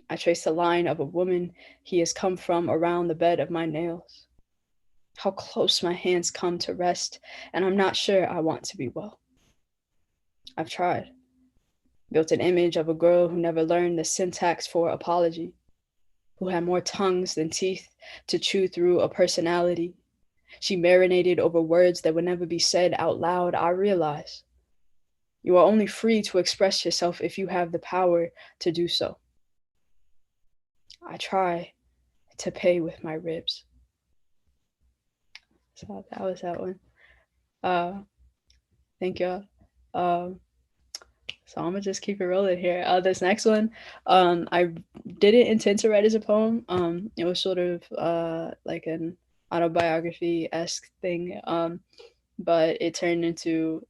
I trace the line of a woman he has come from around the bed of my nails. How close my hands come to rest, and I'm not sure I want to be well. I've tried. Built an image of a girl who never learned the syntax for apology, who had more tongues than teeth to chew through a personality. She marinated over words that would never be said out loud. I realize you are only free to express yourself if you have the power to do so. I try to pay with my ribs. So that was that one. Thank y'all. So I'm gonna just keep it rolling here. This next one, I didn't intend to write as a poem. It was sort of like an autobiography-esque thing, but it turned into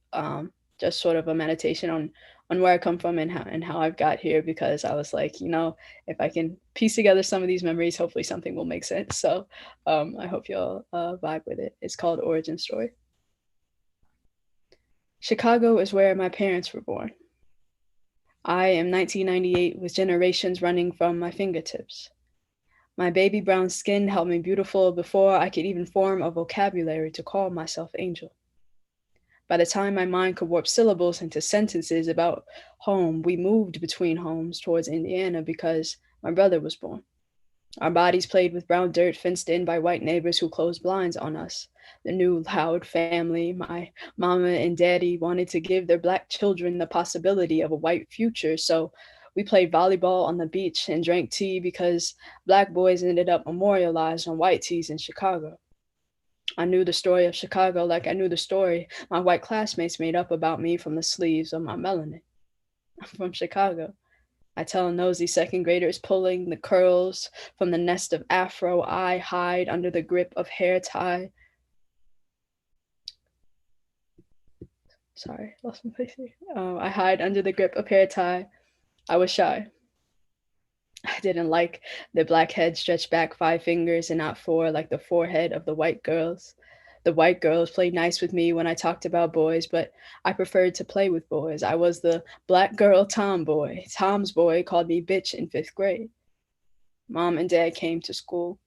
just sort of a meditation on where I come from and how I've got here, because I was like, you know, if I can piece together some of these memories, hopefully something will make sense. So I hope y'all vibe with it. It's called Origin Story. Chicago is where my parents were born. I am 1998 with generations running from my fingertips. My baby brown skin held me beautiful before I could even form a vocabulary to call myself Angel. By the time my mind could warp syllables into sentences about home, we moved between homes towards Indiana because my brother was born. Our bodies played with brown dirt fenced in by white neighbors who closed blinds on us. The new loud family, my mama and daddy, wanted to give their Black children the possibility of a white future, so we played volleyball on the beach and drank tea because Black boys ended up memorialized on white tees in Chicago. I knew the story of Chicago like I knew the story my white classmates made up about me from the sleeves of my melanin. I'm from Chicago. I tell nosy second graders pulling the curls from the nest of afro. I hide under the grip of hair tie. Sorry, lost my place here. I hide under the grip of hair tie. I was shy. I didn't like the Black head stretched back 5 fingers and not 4 like the forehead of the white girls. The white girls played nice with me when I talked about boys, but I preferred to play with boys. I was the Black girl tomboy. Tom's boy called me bitch in 5th grade. Mom and dad came to school.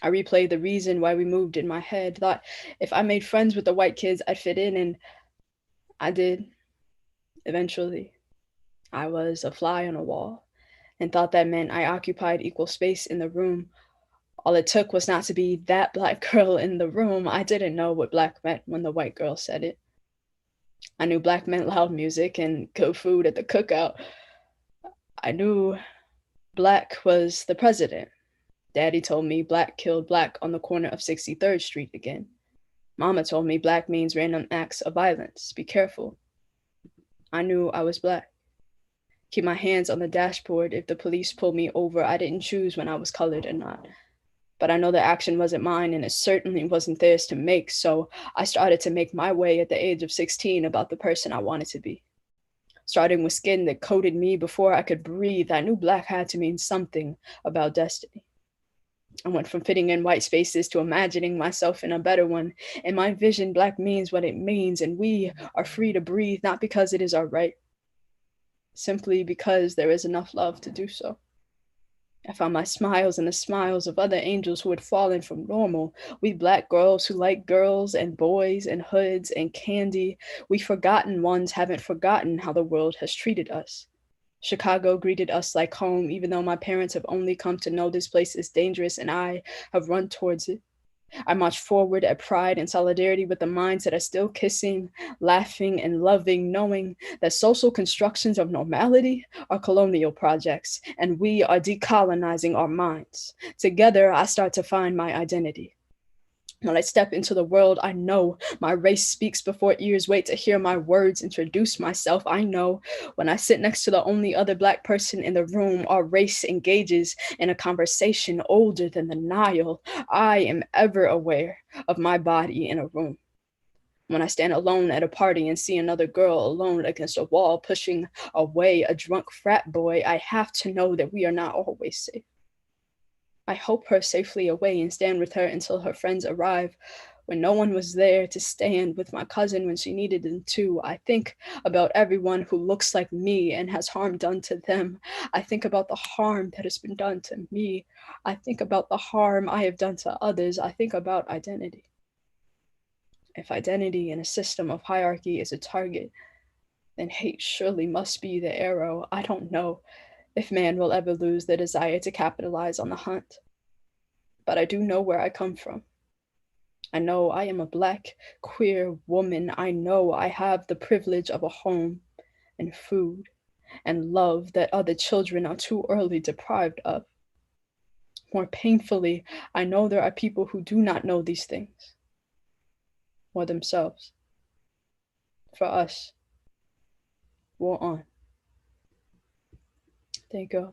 I replayed the reason why we moved in my head, thought if I made friends with the white kids, I'd fit in, and I did. Eventually, I was a fly on a wall and thought that meant I occupied equal space in the room. All it took was not to be that Black girl in the room. I didn't know what Black meant when the white girl said it. I knew Black meant loud music and good food at the cookout. I knew Black was the president. Daddy told me Black killed Black on the corner of 63rd Street again. Mama told me Black means random acts of violence. Be careful. I knew I was Black. Keep my hands on the dashboard. If the police pulled me over, I didn't choose when I was colored or not. But I know the action wasn't mine, and it certainly wasn't theirs to make, so I started to make my way at the age of 16 about the person I wanted to be. Starting with skin that coated me before I could breathe, I knew Black had to mean something about destiny. I went from fitting in white spaces to imagining myself in a better one. In my vision, Black means what it means, and we are free to breathe, not because it is our right, simply because there is enough love to do so. I found my smiles in the smiles of other angels who had fallen from normal. We Black girls who like girls and boys and hoods and candy. We forgotten ones haven't forgotten how the world has treated us. Chicago greeted us like home, even though my parents have only come to know this place is dangerous and I have run towards it. I march forward at pride and solidarity with the minds that are still kissing, laughing, and loving, knowing that social constructions of normality are colonial projects, and we are decolonizing our minds. Together, I start to find my identity. When I step into the world, I know my race speaks before ears wait to hear my words introduce myself. I know when I sit next to the only other Black person in the room, our race engages in a conversation older than the Nile. I am ever aware of my body in a room. When I stand alone at a party and see another girl alone against a wall pushing away a drunk frat boy, I have to know that we are not always safe. I hope her safely away and stand with her until her friends arrive. When no one was there to stand with my cousin when she needed them too, I think about everyone who looks like me and has harm done to them. I think about the harm that has been done to me. I think about the harm I have done to others. I think about identity. If identity in a system of hierarchy is a target, then hate surely must be the arrow. I don't know if man will ever lose the desire to capitalize on the hunt. But I do know where I come from. I know I am a Black, queer woman. I know I have the privilege of a home and food and love that other children are too early deprived of. More painfully, I know there are people who do not know these things, or themselves. For us, war on. There you go.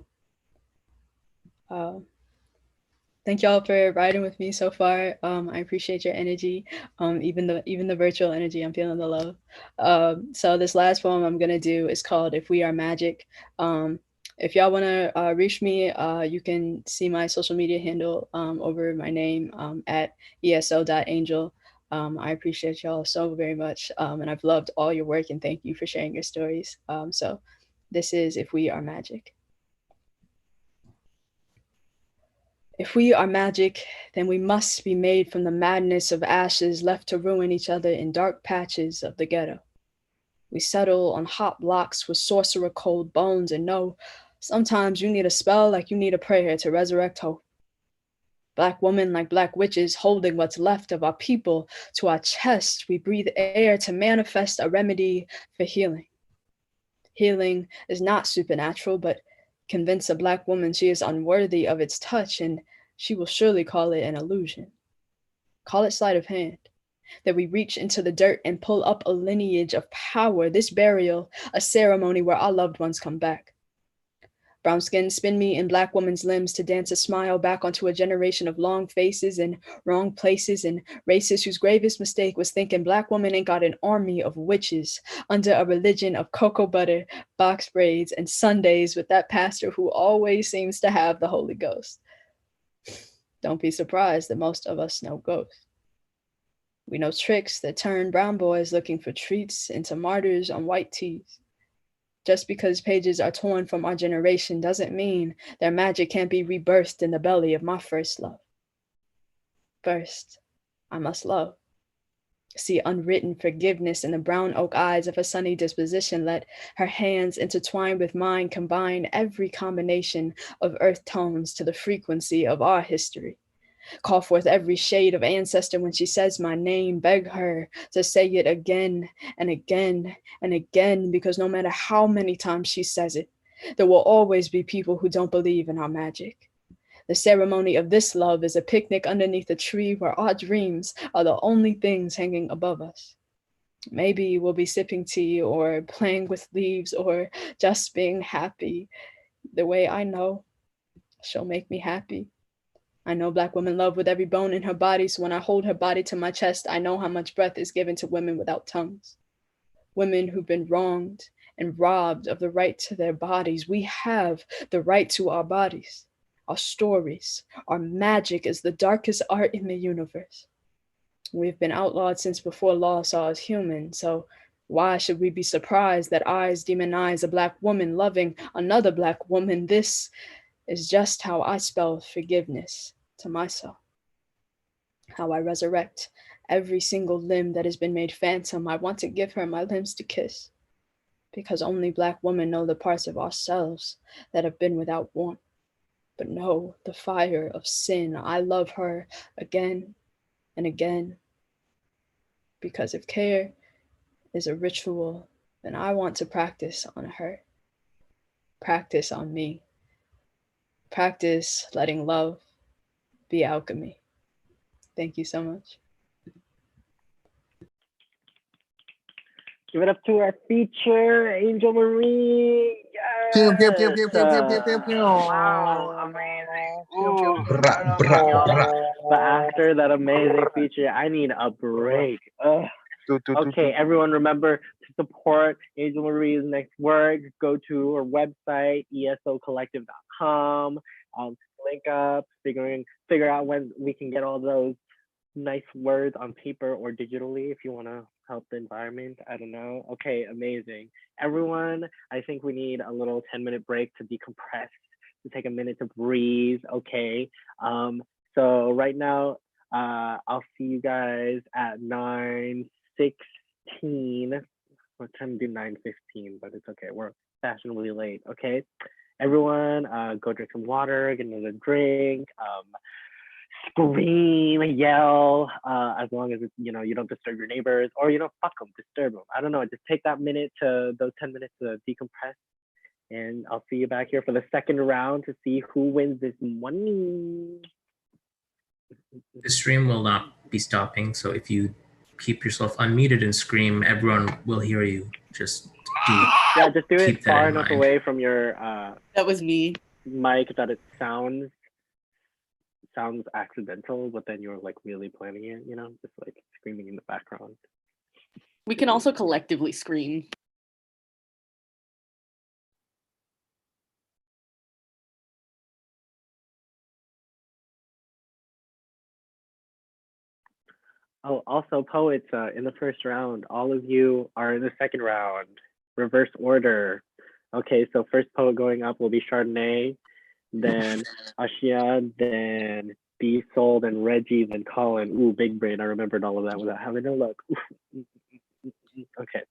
Thank y'all for riding with me so far. I appreciate your energy, even the virtual energy. I'm feeling the love. So this last poem I'm gonna do is called "If We Are Magic." If y'all wanna reach me, you can see my social media handle over my name at eso.angel. I appreciate y'all so very much, and I've loved all your work, and thank you for sharing your stories. So this is "If We Are Magic." If we are magic, then we must be made from the madness of ashes left to ruin each other in dark patches of the ghetto. We settle on hot blocks with sorcerer cold bones and know sometimes you need a spell like you need a prayer to resurrect hope. Black women like Black witches holding what's left of our people to our chest, we breathe air to manifest a remedy for healing. Healing is not supernatural, but convince a Black woman she is unworthy of its touch, and she will surely call it an illusion. Call it sleight of hand, that we reach into the dirt and pull up a lineage of power, this burial, a ceremony where our loved ones come back. Brown skin spin me in Black woman's limbs to dance a smile back onto a generation of long faces and wrong places and racists whose gravest mistake was thinking Black woman ain't got an army of witches under a religion of cocoa butter, box braids, and Sundays with that pastor who always seems to have the Holy Ghost. Don't be surprised that most of us know ghosts. We know tricks that turn brown boys looking for treats into martyrs on white tees. Just because pages are torn from our generation doesn't mean their magic can't be rebirthed in the belly of my first love. First, I must love. See unwritten forgiveness in the brown oak eyes of a sunny disposition. Let her hands intertwined with mine combine every combination of earth tones to the frequency of our history. Call forth every shade of ancestor when she says my name. Beg her to say it again and again and again, because no matter how many times she says it, there will always be people who don't believe in our magic. The ceremony of this love is a picnic underneath a tree where our dreams are the only things hanging above us. Maybe we'll be sipping tea or playing with leaves or just being happy the way I know she'll make me happy. I know Black women love with every bone in her body, so when I hold her body to my chest, I know how much breath is given to women without tongues. Women who've been wronged and robbed of the right to their bodies. We have the right to our bodies, our stories. Our magic is the darkest art in the universe. We've been outlawed since before law saw us human, so why should we be surprised that eyes demonize a Black woman loving another Black woman? This is just how I spell forgiveness to myself. How I resurrect every single limb that has been made phantom. I want to give her my limbs to kiss, because only Black women know the parts of ourselves that have been without warmth, but know the fire of sin. I love her again and again, because if care is a ritual, then I want to practice on her, practice on me, practice letting love be alchemy. Thank you so much. Give it up to our feature, Angel Marie. Pew, pew, Yes. pew, pew, pew, pew, pew, pew, pew. Wow, amazing. Ooh, Bra, bra, bra. the actor, that amazing feature. I need a break. Ugh. Okay, everyone remember to support Angel Marie's next work. Go to her website, esocollective.com. Link up, figure out when we can get all those nice words on paper or digitally if you want to help the environment. I don't know. Okay, amazing. Everyone, I think we need a little 10-minute break to decompress, to take a minute to breathe. Okay. So right now, I'll see you guys at 9:16. We're trying to do 9:15, but it's okay. We're fashionably late. Okay. Everyone, go drink some water, get another drink, scream, yell, as long as it's, you don't disturb your neighbors, or fuck them, disturb them. I don't know. Just take that those 10 minutes to decompress, and I'll see you back here for the second round to see who wins this money. The stream will not be stopping, so if you keep yourself unmuted and scream, everyone will hear you. Just do it far enough mind. away from your That was me. mic that it sounds accidental, but then you're like really planning it, just like screaming in the background. We can also collectively scream. Oh, also poets, in the first round, all of you are in the second round, reverse order. Okay, so first poet going up will be Chardonnay, then Ashia, then B Soul, then Reggie, then Colin. Ooh, big brain. I remembered all of that without having to look. Okay.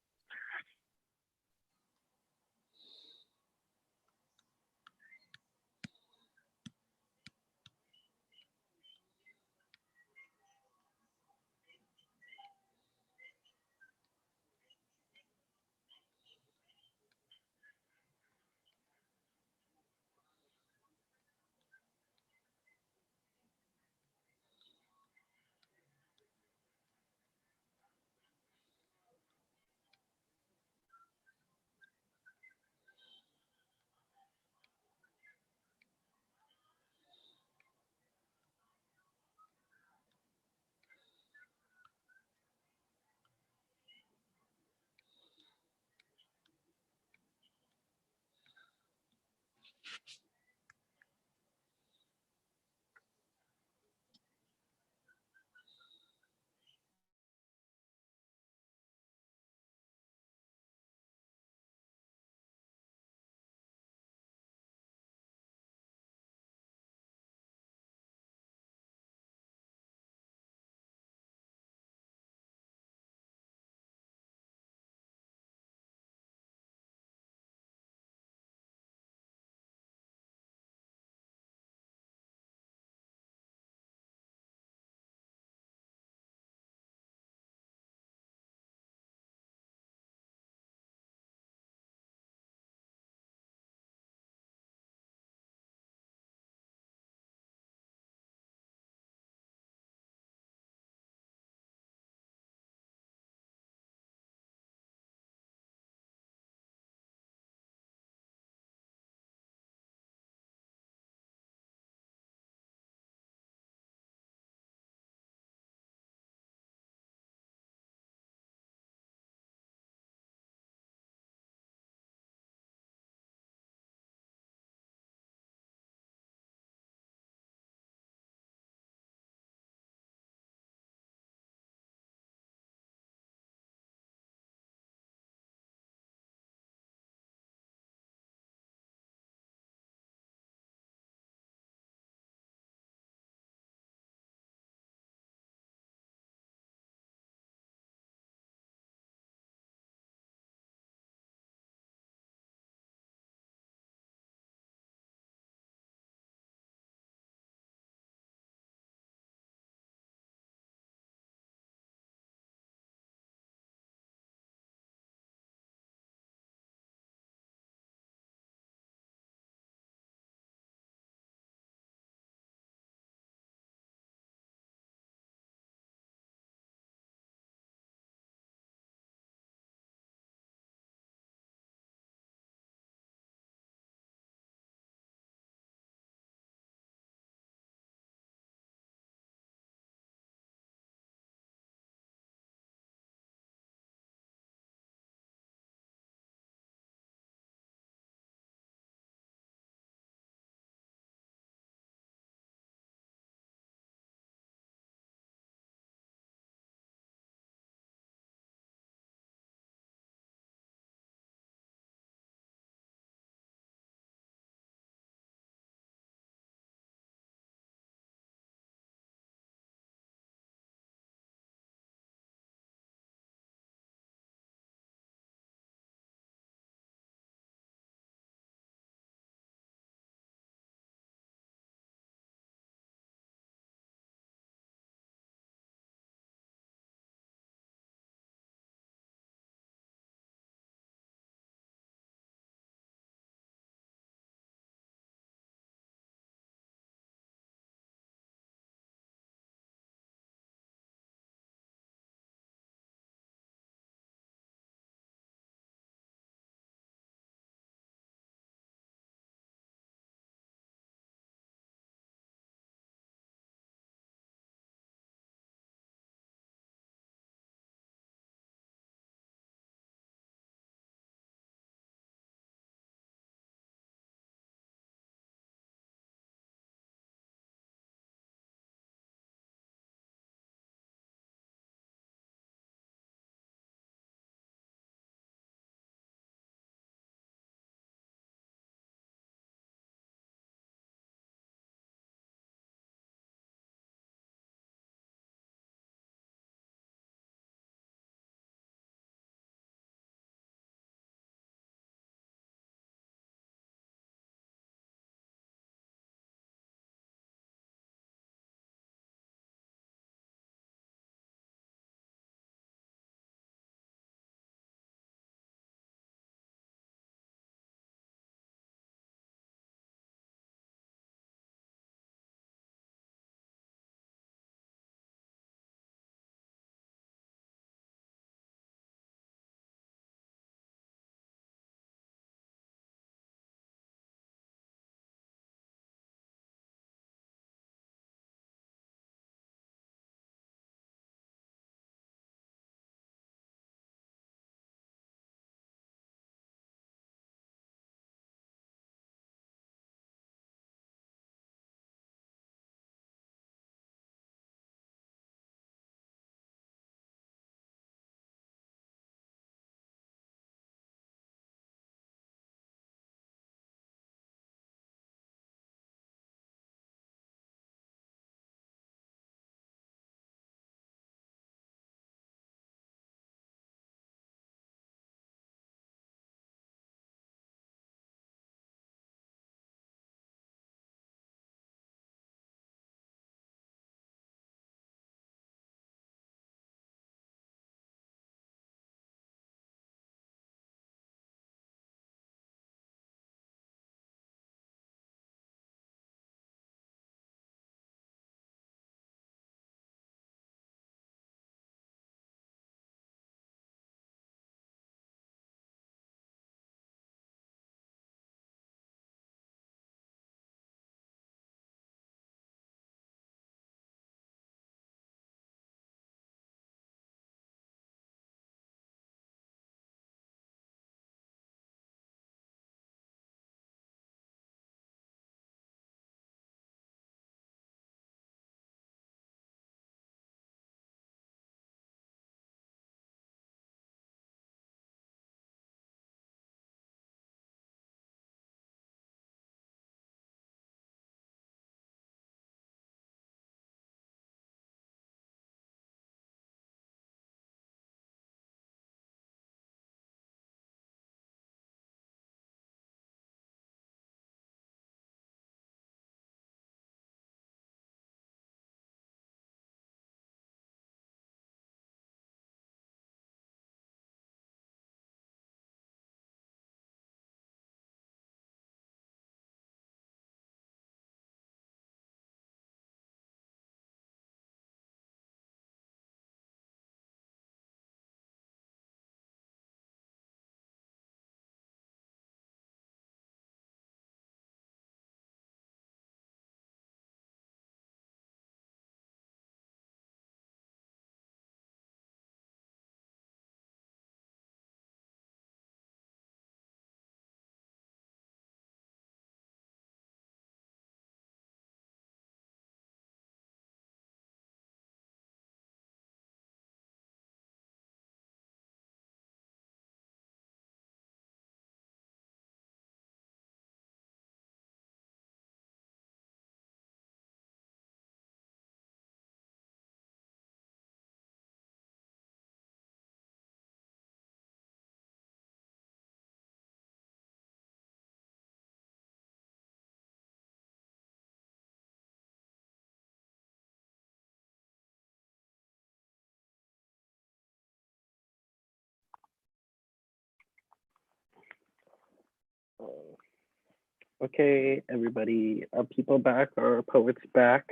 Okay, everybody, are people back? Are poets back?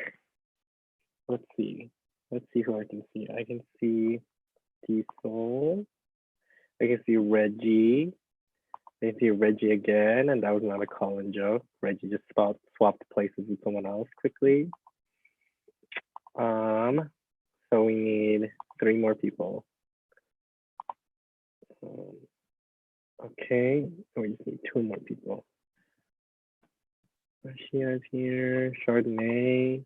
Let's see. Let's see who I can see. I can see Diesel. I can see Reggie. I can see Reggie again, and that was not a call-in joke. Reggie just swapped places with someone else quickly. So we need 3 more people. Okay, so we just need 2 more people. Rashia's here, Chardonnay,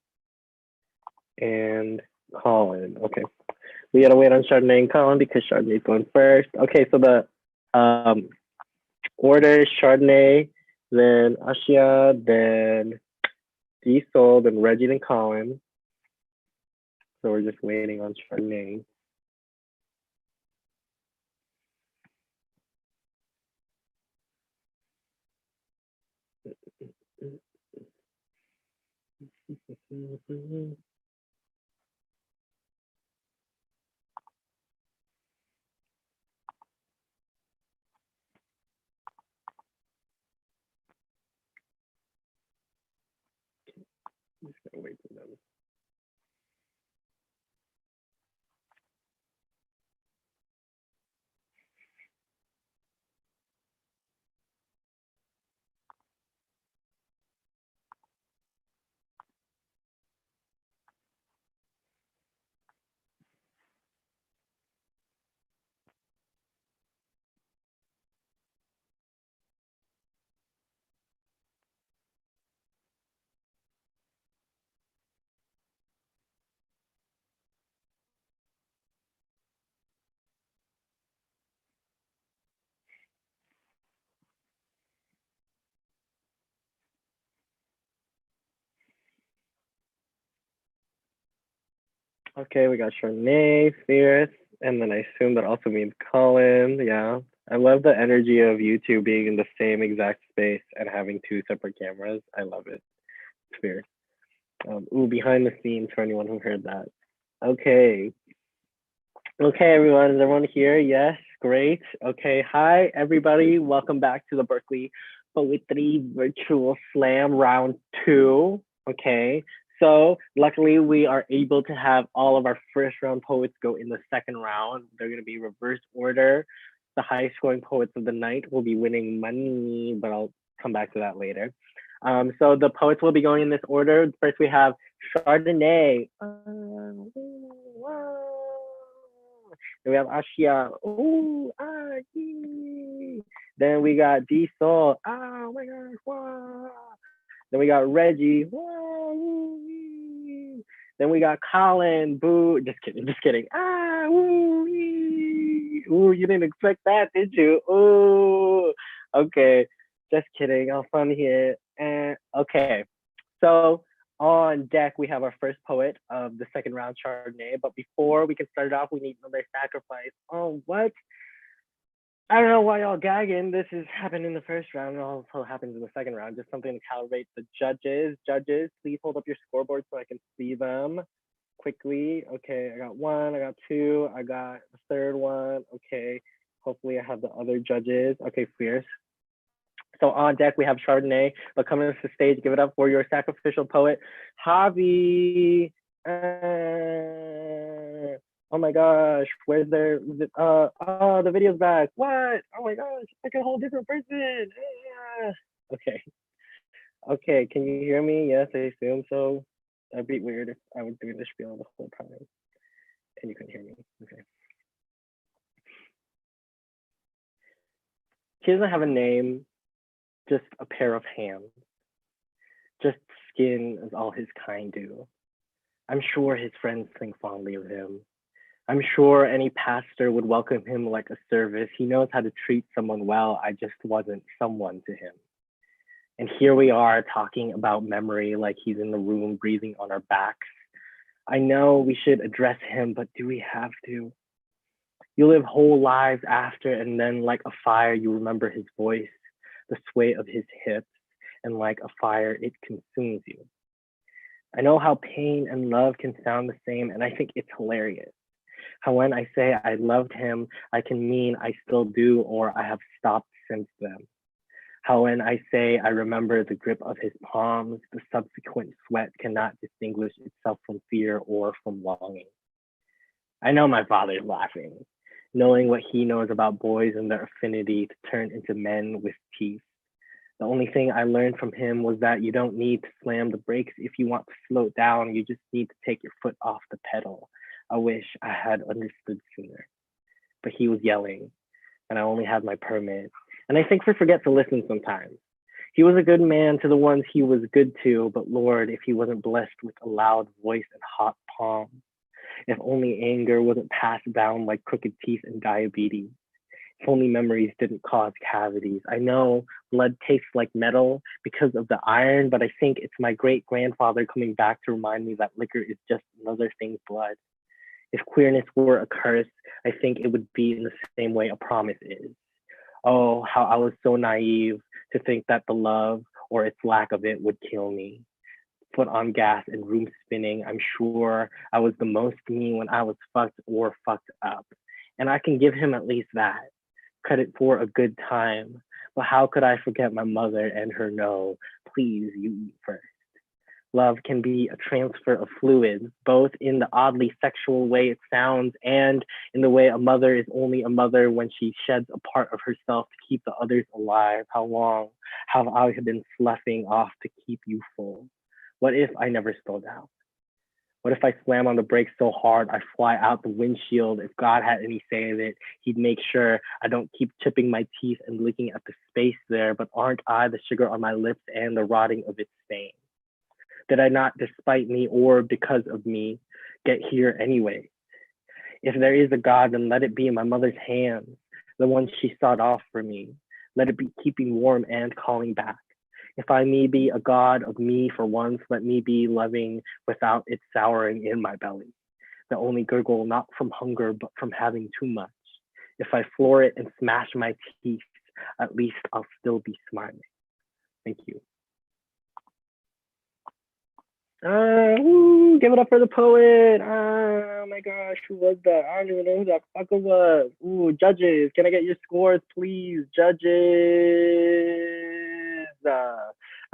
and Colin. Okay, we gotta wait on Chardonnay and Colin because Chardonnay's going first. Okay, so the order is Chardonnay, then Ashia, then Diesel, then Reggie, then Colin. So we're just waiting on Chardonnay. Just gotta wait for them. Okay, we got Chardonnay, Fierce, and then I assume that also means Colin. Yeah, I love the energy of you two being in the same exact space and having 2 separate cameras. I love it. It's fierce. Ooh, behind the scenes for anyone who heard that. Okay. Okay, everyone. Is everyone here? Yes, great. Okay, hi, everybody. Welcome back to the Berkeley Poetry Virtual Slam Round 2. Okay, so luckily we are able to have all of our first round poets go in the second round. They're going to be reverse order. The highest scoring poets of the night will be winning money, but I'll come back to that later. So the poets will be going in this order. First we have Chardonnay. Then we have Ashia. Ooh, yee. Then we got D-Soul. Oh my gosh, wow. Then we got Reggie. Wow, woo. Then we got Colin. Boo. Just kidding, just kidding. Woo. Ooh, you didn't expect that, did you? Ooh. Okay, just kidding. All fun here. And okay, so on deck, we have our first poet of the second round, Chardonnay. But before we can start it off, we need another sacrifice. Oh, what? I don't know why y'all gagging. This has happened in the first round. It also happens in the second round. Just something to calibrate the judges. Judges, please hold up your scoreboard so I can see them quickly. Okay, I got 1, I got 2, I got the third one. Okay, hopefully I have the other judges. Okay, fierce. So on deck, we have Chardonnay, but coming to the stage, give it up for your sacrificial poet, Javi. Oh my gosh, where's their, the video's back. What? Oh my gosh, like a whole different person. Okay. Okay, can you hear me? Yes, I assume so. That'd be weird if I was doing the spiel the whole time and you couldn't hear me. Okay. He doesn't have a name, just a pair of hands. Just skin as all his kind do. I'm sure his friends think fondly of him. I'm sure any pastor would welcome him like a service. He knows how to treat someone well. I just wasn't someone to him. And here we are talking about memory like he's in the room breathing on our backs. I know we should address him, but do we have to? You live whole lives after, and then like a fire, you remember his voice, the sway of his hips, and like a fire, it consumes you. I know how pain and love can sound the same, and I think it's hilarious. How when I say I loved him, I can mean I still do, or I have stopped since then. How when I say I remember the grip of his palms, the subsequent sweat cannot distinguish itself from fear or from longing. I know my father's laughing, knowing what he knows about boys and their affinity to turn into men with teeth. The only thing I learned from him was that you don't need to slam the brakes if you want to slow down. You just need to take your foot off the pedal. I wish I had understood sooner. But he was yelling, and I only had my permit. And I think we forget to listen sometimes. He was a good man to the ones he was good to, but Lord, if he wasn't blessed with a loud voice and hot palms. If only anger wasn't passed down like crooked teeth and diabetes. If only memories didn't cause cavities. I know blood tastes like metal because of the iron, but I think it's my great-grandfather coming back to remind me that liquor is just another thing's blood. If queerness were a curse, I think it would be in the same way a promise is. Oh, how I was so naive to think that the love or its lack of it would kill me. Foot on gas and room spinning, I'm sure I was the most me when I was fucked or fucked up. And I can give him at least that. Credit for a good time. But how could I forget my mother and her no, please you eat first. Love can be a transfer of fluids, both in the oddly sexual way it sounds and in the way a mother is only a mother when she sheds a part of herself to keep the others alive. How long have I been sloughing off to keep you full? What if I never slowed down? What if I slam on the brakes so hard I fly out the windshield? If God had any say in it, he'd make sure I don't keep chipping my teeth and looking at the space there, but aren't I the sugar on my lips and the rotting of its stain? Did I not, despite me or because of me, get here anyway? If there is a God, then let it be in my mother's hands, the one she sawed off for me. Let it be keeping warm and calling back. If I may be a God of me for once, let me be loving without it souring in my belly. The only gurgle, not from hunger, but from having too much. If I floor it and smash my teeth, at least I'll still be smiling. Thank you. Give it up for the poet. Oh my gosh, who was that? I don't even know who that fucker was. Ooh, judges, can I get your scores, please? Judges.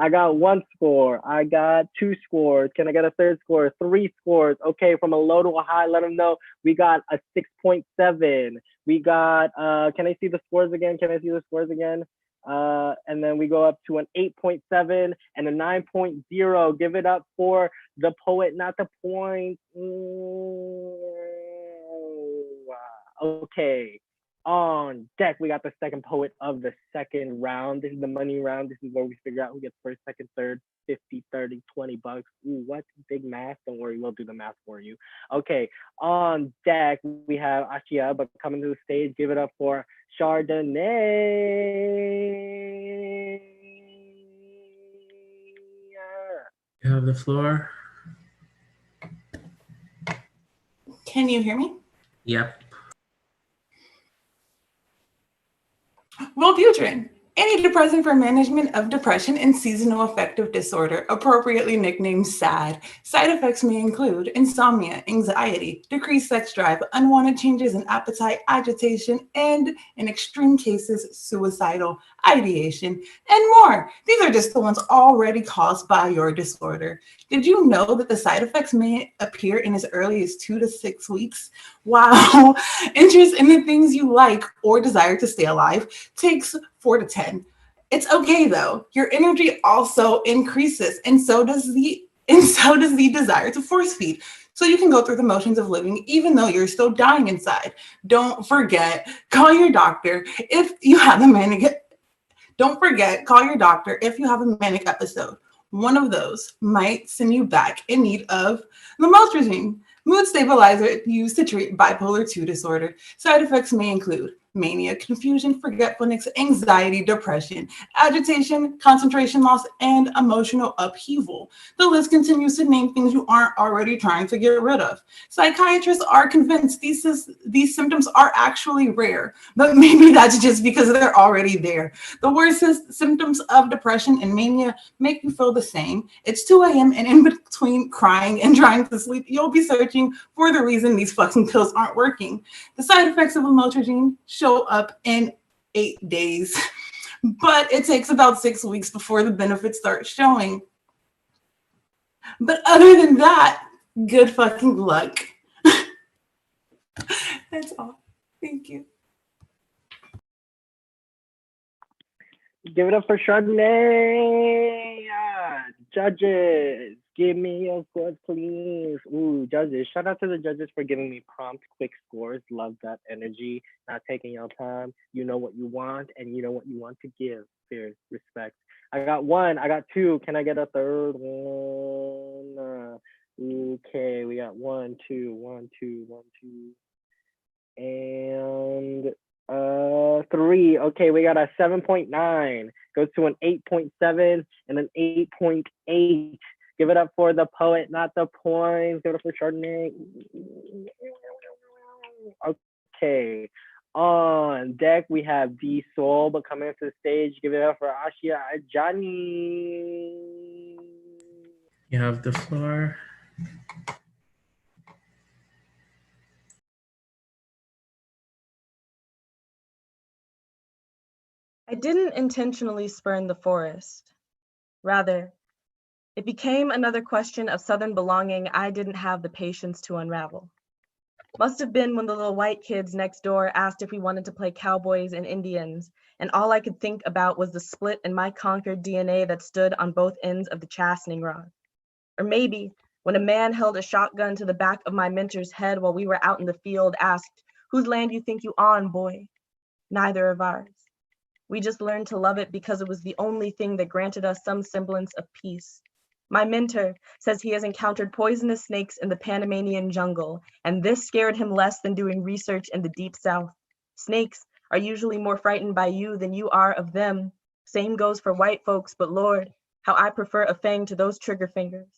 I got 1 score. I got 2 scores. Can I get a 3rd score? 3 scores. Okay, from a low to a high, let them know. We got a 6.7. We got, can I see the scores again? And then we go up to an 8.7 and a 9.0. Give it up for the poet, not the point. Okay, on deck, we got the second poet of the second round. This is the money round. This is where we figure out who gets first, second, third, 50, 30, 20 bucks. Ooh, what? Big math? Don't worry, we'll do the math for you. Okay, on deck, we have Ashia, but coming to the stage, give it up for Chardonnay. You have the floor. Can you hear me? Yep. Wellbutrin, antidepressant for management of depression and seasonal affective disorder, appropriately nicknamed SAD. Side effects may include insomnia, anxiety, decreased sex drive, unwanted changes in appetite, agitation, and in extreme cases, suicidal ideation, and more. These are just the ones already caused by your disorder. Did you know that the side effects may appear in as early as 2 to 6 weeks? Wow. Interest in the things you like or desire to stay alive takes 4 to 10. It's okay though. Your energy also increases, and so does the desire to force feed. So you can go through the motions of living even though you're still dying inside. Don't forget, call your doctor if you have a manic episode. One of those might send you back in need of lamotrigine, mood stabilizer used to treat bipolar 2 disorder. Side effects may include mania, confusion, forgetfulness, anxiety, depression, agitation, concentration loss, and emotional upheaval. The list continues to name things you aren't already trying to get rid of. Psychiatrists are convinced these symptoms are actually rare, but maybe that's just because they're already there. The worst symptoms of depression and mania make you feel the same. It's 2 a.m. and in between crying and trying to sleep, you'll be searching for the reason these fucking pills aren't working. The side effects of lamotrigine show up in 8 days. but it takes about 6 weeks before the benefits start showing. But other than that, good fucking luck. That's all. Thank you. Give it up for Chardonnay. Judges, give me your scores, please. Ooh, judges. Shout out to the judges for giving me prompt, quick scores. Love that energy. Not taking your time. You know what you want, and you know what you want to give. Fair respect. I got one. I got two. Can I get a third one? Okay, we got 1, 2, 1, 2, 1, 2. And 3. Okay, we got a 7.9. Goes to an 8.7 and an 8.8. Give it up for the poet, not the points. Give it up for Chardonnay. Okay. On deck, we have D Soul, but coming to the stage, give it up for Ashia Ajani. You have the floor. I didn't intentionally spurn the forest. Rather, it became another question of Southern belonging I didn't have the patience to unravel. Must have been when the little white kids next door asked if we wanted to play cowboys and Indians, and all I could think about was the split in my conquered DNA that stood on both ends of the chastening rod. Or maybe when a man held a shotgun to the back of my mentor's head while we were out in the field, asked, "Whose land you think you on, boy?" Neither of ours. We just learned to love it because it was the only thing that granted us some semblance of peace. My mentor says he has encountered poisonous snakes in the Panamanian jungle, and this scared him less than doing research in the deep south. Snakes are usually more frightened by you than you are of them. Same goes for white folks, but Lord, how I prefer a fang to those trigger fingers.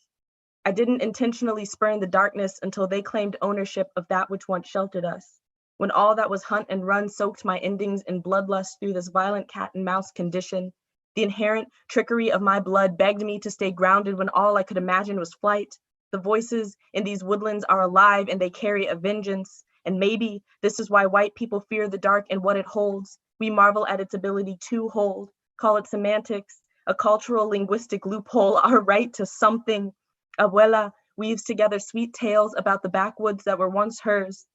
I didn't intentionally spurn the darkness until they claimed ownership of that which once sheltered us. When all that was hunt and run soaked my endings in bloodlust through this violent cat and mouse condition, the inherent trickery of my blood begged me to stay grounded when all I could imagine was flight. The voices in these woodlands are alive and they carry a vengeance. And maybe this is why white people fear the dark and what it holds. We marvel at its ability to hold, call it semantics, a cultural linguistic loophole, our right to something. Abuela weaves together sweet tales about the backwoods that were once hers,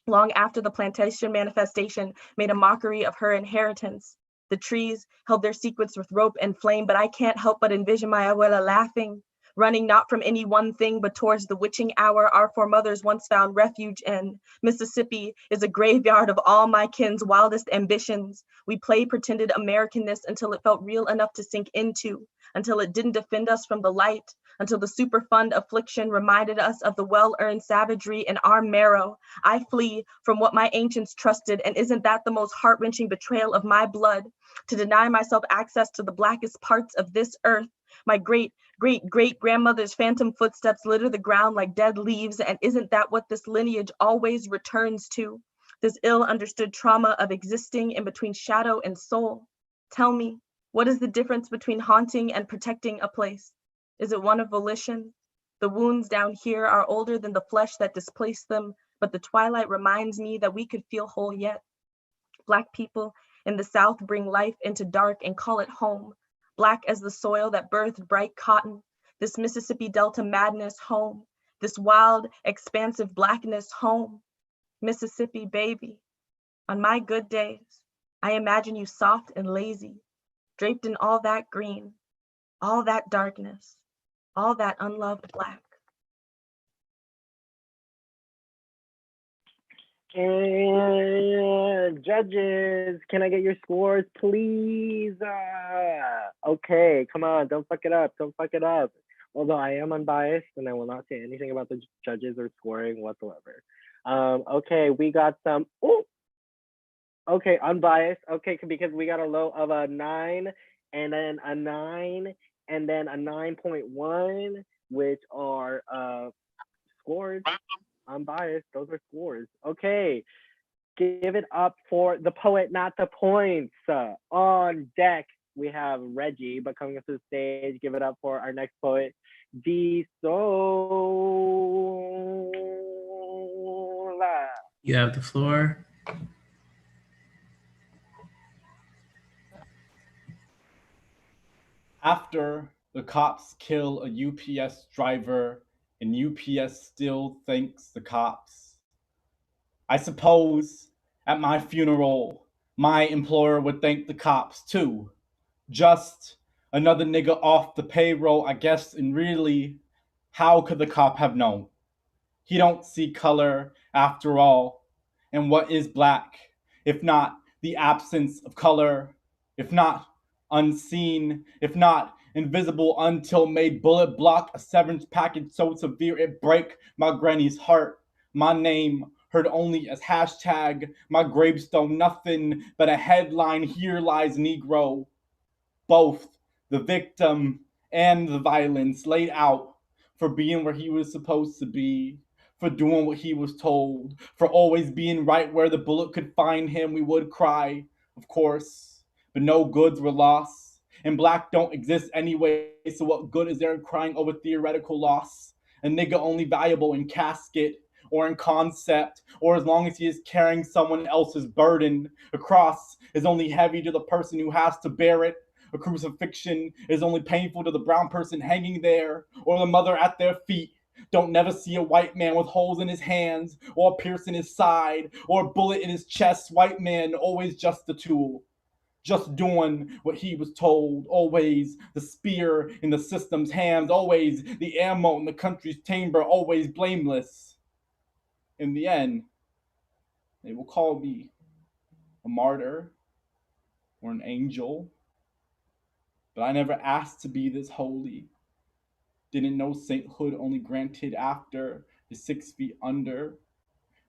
long after the plantation manifestation made a mockery of her inheritance. The trees held their secrets with rope and flame, but I can't help but envision my abuela laughing, running not from any one thing, but towards the witching hour our foremothers once found refuge in. Mississippi is a graveyard of all my kin's wildest ambitions. We played pretended Americanness until it felt real enough to sink into, until it didn't defend us from the light, until the superfund affliction reminded us of the well-earned savagery in our marrow. I flee from what my ancients trusted, and isn't that the most heart-wrenching betrayal of my blood? To deny myself access to the blackest parts of this earth. My great-great-great-grandmother's phantom footsteps litter the ground like dead leaves, and isn't that what this lineage always returns to? This ill-understood trauma of existing in between shadow and soul. Tell me, what is the difference between haunting and protecting a place? Is it one of volition? The wounds down here are older than the flesh that displaced them, but the twilight reminds me that we could feel whole yet. Black people in the South bring life into dark and call it home. Black as the soil that birthed bright cotton. This Mississippi Delta madness home. This wild, expansive blackness home. Mississippi baby. On my good days, I imagine you soft and lazy, draped in all that green, all that darkness, all that unloved black. And judges, can I get your scores, please? Okay, come on, don't fuck it up, don't fuck it up. Although I am unbiased and I will not say anything about the judges or scoring whatsoever. Okay, we got some, okay, unbiased, okay, because we got a low of a 9 and then a 9 and then a 9.1, which are scores. Unbiased, those are scores. Okay, give it up for the poet, not the points. On deck, we have Reggie, but coming up to the stage, give it up for our next poet, D Sola. You have the floor. After the cops kill a UPS driver and UPS still thanks the cops. I suppose at my funeral, my employer would thank the cops too. Just another nigga off the payroll, I guess, and really, how could the cop have known? He don't see color after all. And what is black, if not the absence of color, if not unseen, if not invisible until made bullet block a severance package so severe it break my granny's heart. My name heard only as hashtag, my gravestone nothing but a headline, here lies Negro. Both the victim and the violence laid out for being where he was supposed to be, for doing what he was told, for always being right where the bullet could find him. We would cry, of course, but no goods were lost. And black don't exist anyway, so what good is there in crying over theoretical loss? A nigga only valuable in casket or in concept, or as long as he is carrying someone else's burden. A cross is only heavy to the person who has to bear it. A crucifixion is only painful to the brown person hanging there, or the mother at their feet. Don't never see a white man with holes in his hands, or a pierce in his side, or a bullet in his chest. White man, always just a tool. Just doing what he was told, always the spear in the system's hands, always the ammo in the country's chamber, always blameless. In the end, they will call me a martyr or an angel, but I never asked to be this holy. Didn't know sainthood only granted after you're 6 feet under.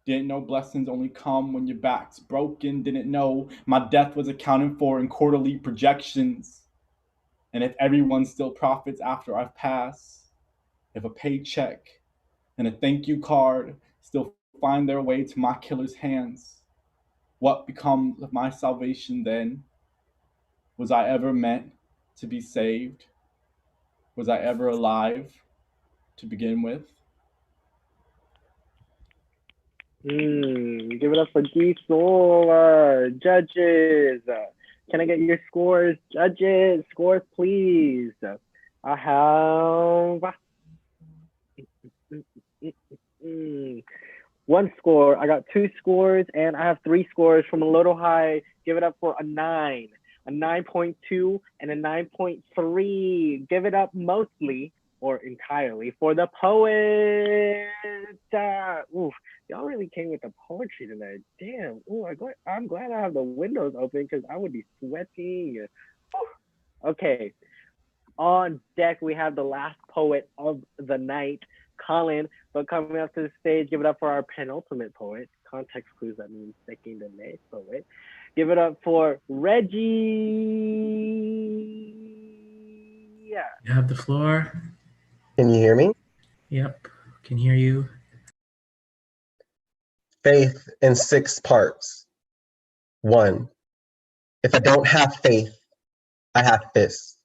Didn't know blessings only come when your back's broken. Didn't know my death was accounted for in quarterly projections. And if everyone still profits after I've passed, if a paycheck and a thank you card still find their way to my killer's hands, what becomes of my salvation then? Was I ever meant to be saved? Was I ever alive to begin with? Give it up for D Soul. Judges, can I get your scores? Judges, scores, please. I have one score. I got 2 scores, and I have 3 scores from a little high. Give it up for a 9, a 9.2, and a 9.3. Give it up mostly or entirely for the poet. Oof, y'all really came with the poetry tonight. Damn. Ooh, I'm glad I have the windows open because I would be sweating. Okay. On deck, we have the last poet of the night, Colin. But coming up to the stage, give it up for our penultimate poet. Context clues, that means second and eighth poet. Give it up for Reggie. Yeah. You have the floor. Can you hear me? Yep, can hear you. Faith in 6 parts. 1. If I don't have faith, I have fists.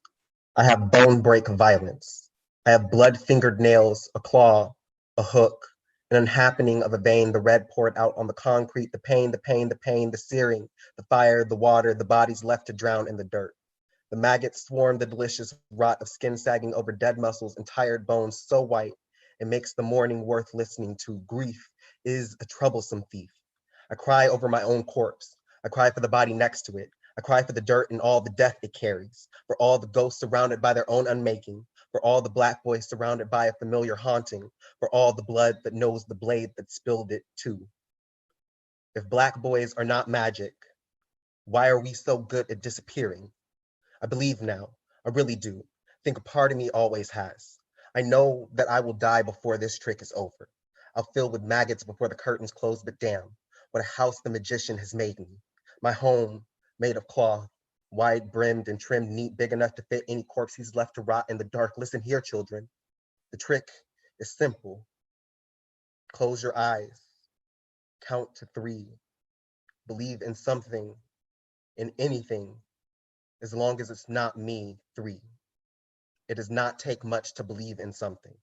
I have bone break violence. I have blood-fingered nails, a claw, a hook, an unhappening of a vein, the red poured out on the concrete, the pain, the searing, the fire, the water, the bodies left to drown in the dirt. The maggots swarm the delicious rot of skin sagging over dead muscles and tired bones so white, it makes the mourning worth listening to. Grief is a troublesome thief. I cry over my own corpse. I cry for the body next to it. I cry for the dirt and all the death it carries, for all the ghosts surrounded by their own unmaking, for all the black boys surrounded by a familiar haunting, for all the blood that knows the blade that spilled it too. If black boys are not magic, why are we so good at disappearing? I believe now, I really do. I think a part of me always has. I know that I will die before this trick is over. I'll fill with maggots before the curtains close, but damn, what a house the magician has made me. My home, made of cloth, wide brimmed and trimmed neat, big enough to fit any corpse he's left to rot in the dark. Listen here, children. The trick is simple. Close your eyes, count to 3, believe in something, in anything, as long as it's not me. 3. It does not take much to believe in something.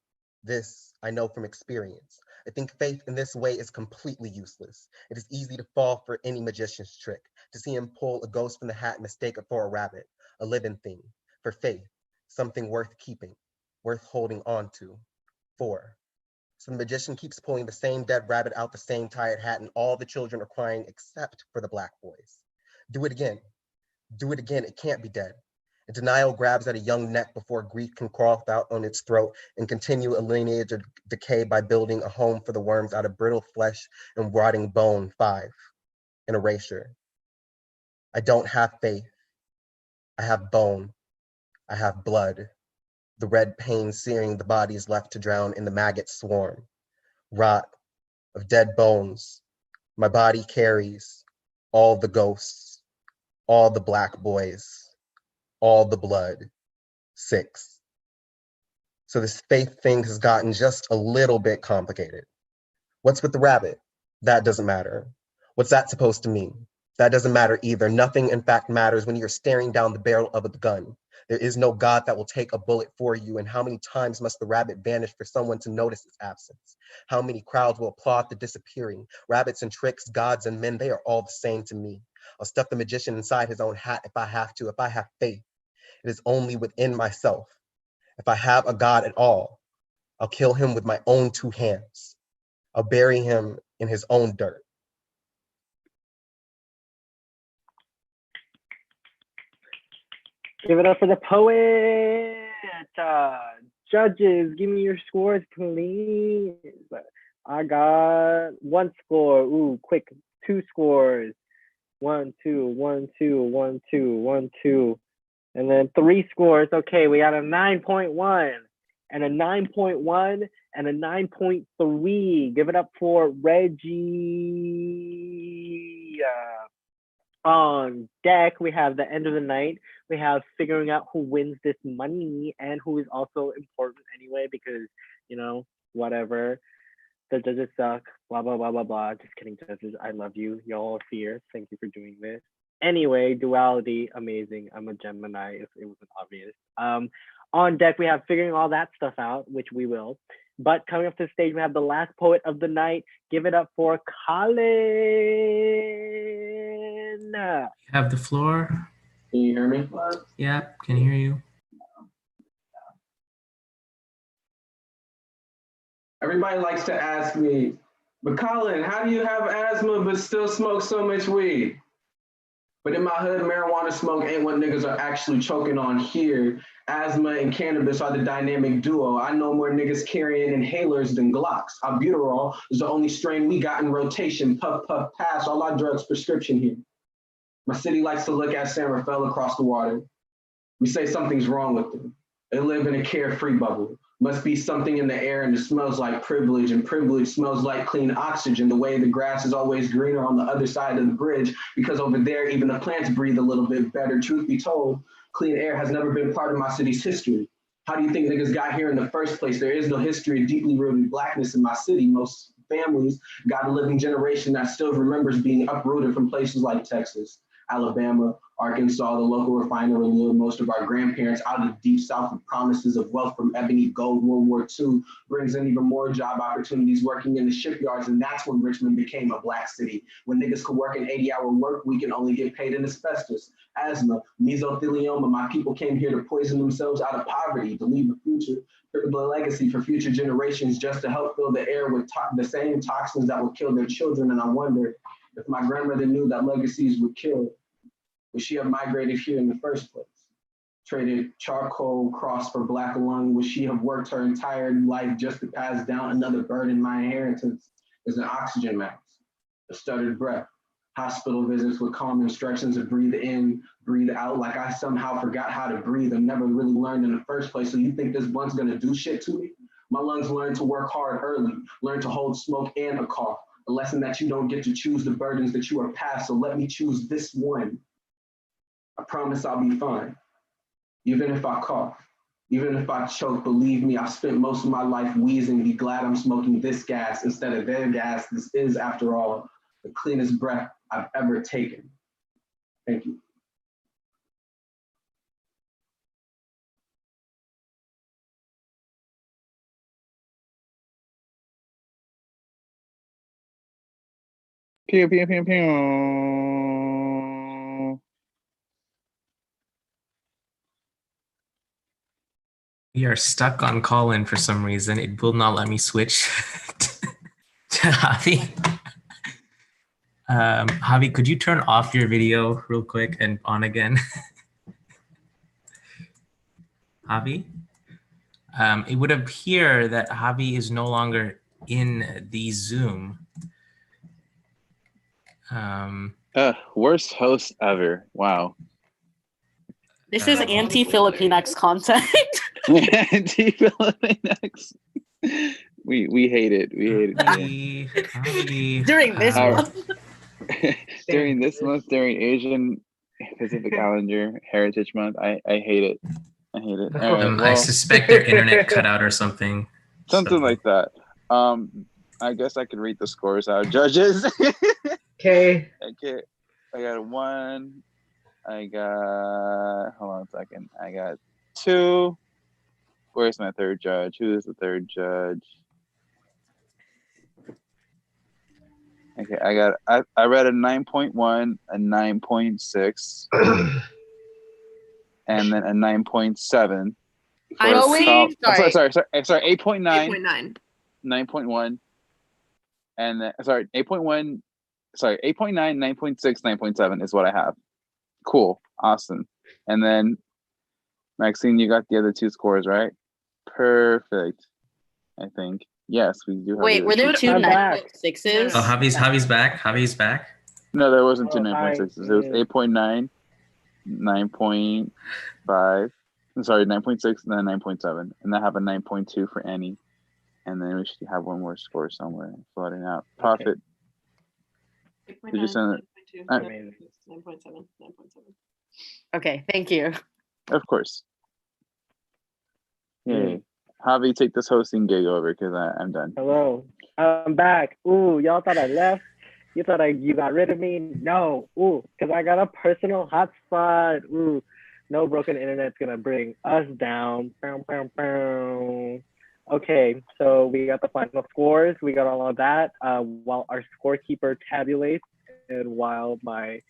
This I know from experience. I think faith in this way is completely useless. It is easy to fall for any magician's trick, to see him pull a ghost from the hat and mistake it for a rabbit, a living thing. For faith, something worth keeping, worth holding on to. 4. So the magician keeps pulling the same dead rabbit out the same tired hat, and all the children are crying except for the black boys. Do it again. Do it again. It can't be dead. And denial grabs at a young neck before grief can crawl out on its throat and continue a lineage of decay by building a home for the worms out of brittle flesh and rotting bone. 5. An erasure. I don't have faith. I have bone. I have blood. The red pain searing the bodies left to drown in the maggot swarm. Rot of dead bones. My body carries all the ghosts, all the black boys, all the blood. 6. So this faith thing has gotten just a little bit complicated. What's with the rabbit? That doesn't matter. What's that supposed to mean? That doesn't matter either. Nothing, in fact, matters when you're staring down the barrel of a gun. There is no God that will take a bullet for you, and how many times must the rabbit vanish for someone to notice its absence? How many crowds will applaud the disappearing? Rabbits and tricks, gods and men, they are all the same to me. I'll stuff the magician inside his own hat if I have to, if I have faith. It is only within myself. If I have a God at all, I'll kill him with my own 2 hands. I'll bury him in his own dirt. Give it up for the poet. Judges, give me your scores, please. I got 1 score. Ooh, quick. 2 scores. 1, 2, 1, 2, 1, 2, 1, 2. And then 3 scores. Okay, we got a 9.1 and a 9.1 and a 9.3. Give it up for Reggie. On deck, we have the end of the night. We have figuring out who wins this money and who is also important anyway, because, you know, whatever. The judges suck, blah, blah, blah, blah, blah. Just kidding, judges. I love you. Y'all are fierce. Thank you for doing this. Anyway, duality, amazing. I'm a Gemini, if it wasn't obvious. On deck, we have figuring all that stuff out, which we will. But coming up to the stage, we have the last poet of the night. Give it up for Colin. You have the floor. Can you hear me? Yeah, can hear you. Everybody likes to ask me, but Colin, how do you have asthma but still smoke so much weed? But in my hood, marijuana smoke ain't what niggas are actually choking on here. Asthma and cannabis are the dynamic duo. I know more niggas carrying inhalers than Glocks. Albuterol is the only strain we got in rotation. Puff, puff, pass, all our drugs prescription here. My city likes to look at San Rafael across the water. We say something's wrong with them. They live in a carefree bubble. Must be something in the air, and it smells like privilege, and privilege smells like clean oxygen, the way the grass is always greener on the other side of the bridge, because over there, even the plants breathe a little bit better. Truth be told, clean air has never been part of my city's history. How do you think niggas got here in the first place? There is no history of deeply rooted blackness in my city. Most families got a living generation that still remembers being uprooted from places like Texas, Alabama, Arkansas, the local refinery lured most of our grandparents out of the deep south with promises of wealth from ebony gold. World War II brings in even more job opportunities working in the shipyards, and that's when Richmond became a black city. When niggas could work an 80-hour work week and only get paid in asbestos, asthma, mesothelioma. My people came here to poison themselves out of poverty, to leave the legacy for future generations, just to help fill the air with the same toxins that will kill their children. And I wonder, if my grandmother knew that legacies would kill, would she have migrated here in the first place? Traded charcoal cross for black lung? Would she have worked her entire life just to pass down another burden? My inheritance is an oxygen mask, a stuttered breath, hospital visits with calm instructions to breathe in, breathe out, like I somehow forgot how to breathe and never really learned in the first place. So you think this blunt's gonna do shit to me? My lungs learned to work hard early, learned to hold smoke and a cough. A lesson that you don't get to choose the burdens that you are past, so let me choose this one. I promise I'll be fine, even if I cough, even if I choke. Believe me, I've spent most of my life wheezing. Be glad I'm smoking this gas instead of their gas. This is, after all, the cleanest breath I've ever taken. Thank you. Pew, pew, pew, pew. We are stuck on call-in for some reason. It will not let me switch to Javi. Javi, could you turn off your video real quick and on again? Javi? It would appear that Javi is no longer in the Zoom. Worst host ever. Wow. This is anti-Filipinx content. Anti-Filipinx. We hate it. We hate it. Javi, During this month. During this month, during Asian Pacific Islander Heritage Month, I hate it. I hate it. All right, I suspect their internet cut out or something. Something like that. I guess I could read the scores out. Judges. Okay. Okay. I got a 1. I got, hold on a second. I got 2. Where's my third judge? Who is the third judge? Okay, I read a 9.1, a 9.6, and then a 9.7. Sorry, 8.9. 9.1. And then 8.1. Sorry, 8.9, 9.6, 9.7 is what I have. Cool. Awesome. And then Maxine, you got the other 2 scores, right? Perfect. I think. Yes, we do have. Wait, were there 2 9.6s? Oh, Javi's back. Javi's back. No, there wasn't 2 9.6s. It was 8.9, 9.5. I'm sorry, 9.6 and then 9.7. And I have a 9.2 for Annie. And then we should have one more score somewhere floating out. Profit. Okay. Did you send it? 9.7. Okay, thank you. Of course. Yay. Javi, take this hosting gig over because I'm done. Hello, I'm back. Ooh, y'all thought I left? You thought you got rid of me? No. Ooh, because I got a personal hotspot. Ooh, no broken internet's gonna bring us down. Bow, bow, bow. Okay, so we got the final scores. We got all of that while our scorekeeper tabulates and while my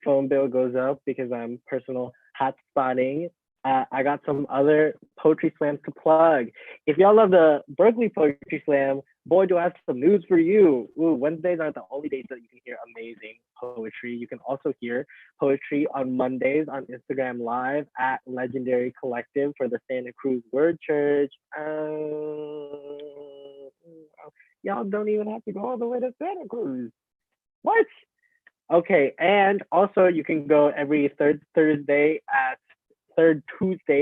phone bill goes up because I'm personal hotspotting. I got some other poetry slams to plug. If y'all love the Berkeley Poetry Slam, boy, do I have some news for you. Ooh, Wednesdays are the only days that you can hear amazing poetry. You can also hear poetry on Mondays on Instagram Live at Legendary Collective for the Santa Cruz Word Church. Y'all don't even have to go all the way to Santa Cruz. What? Okay, and also you can go every third Tuesday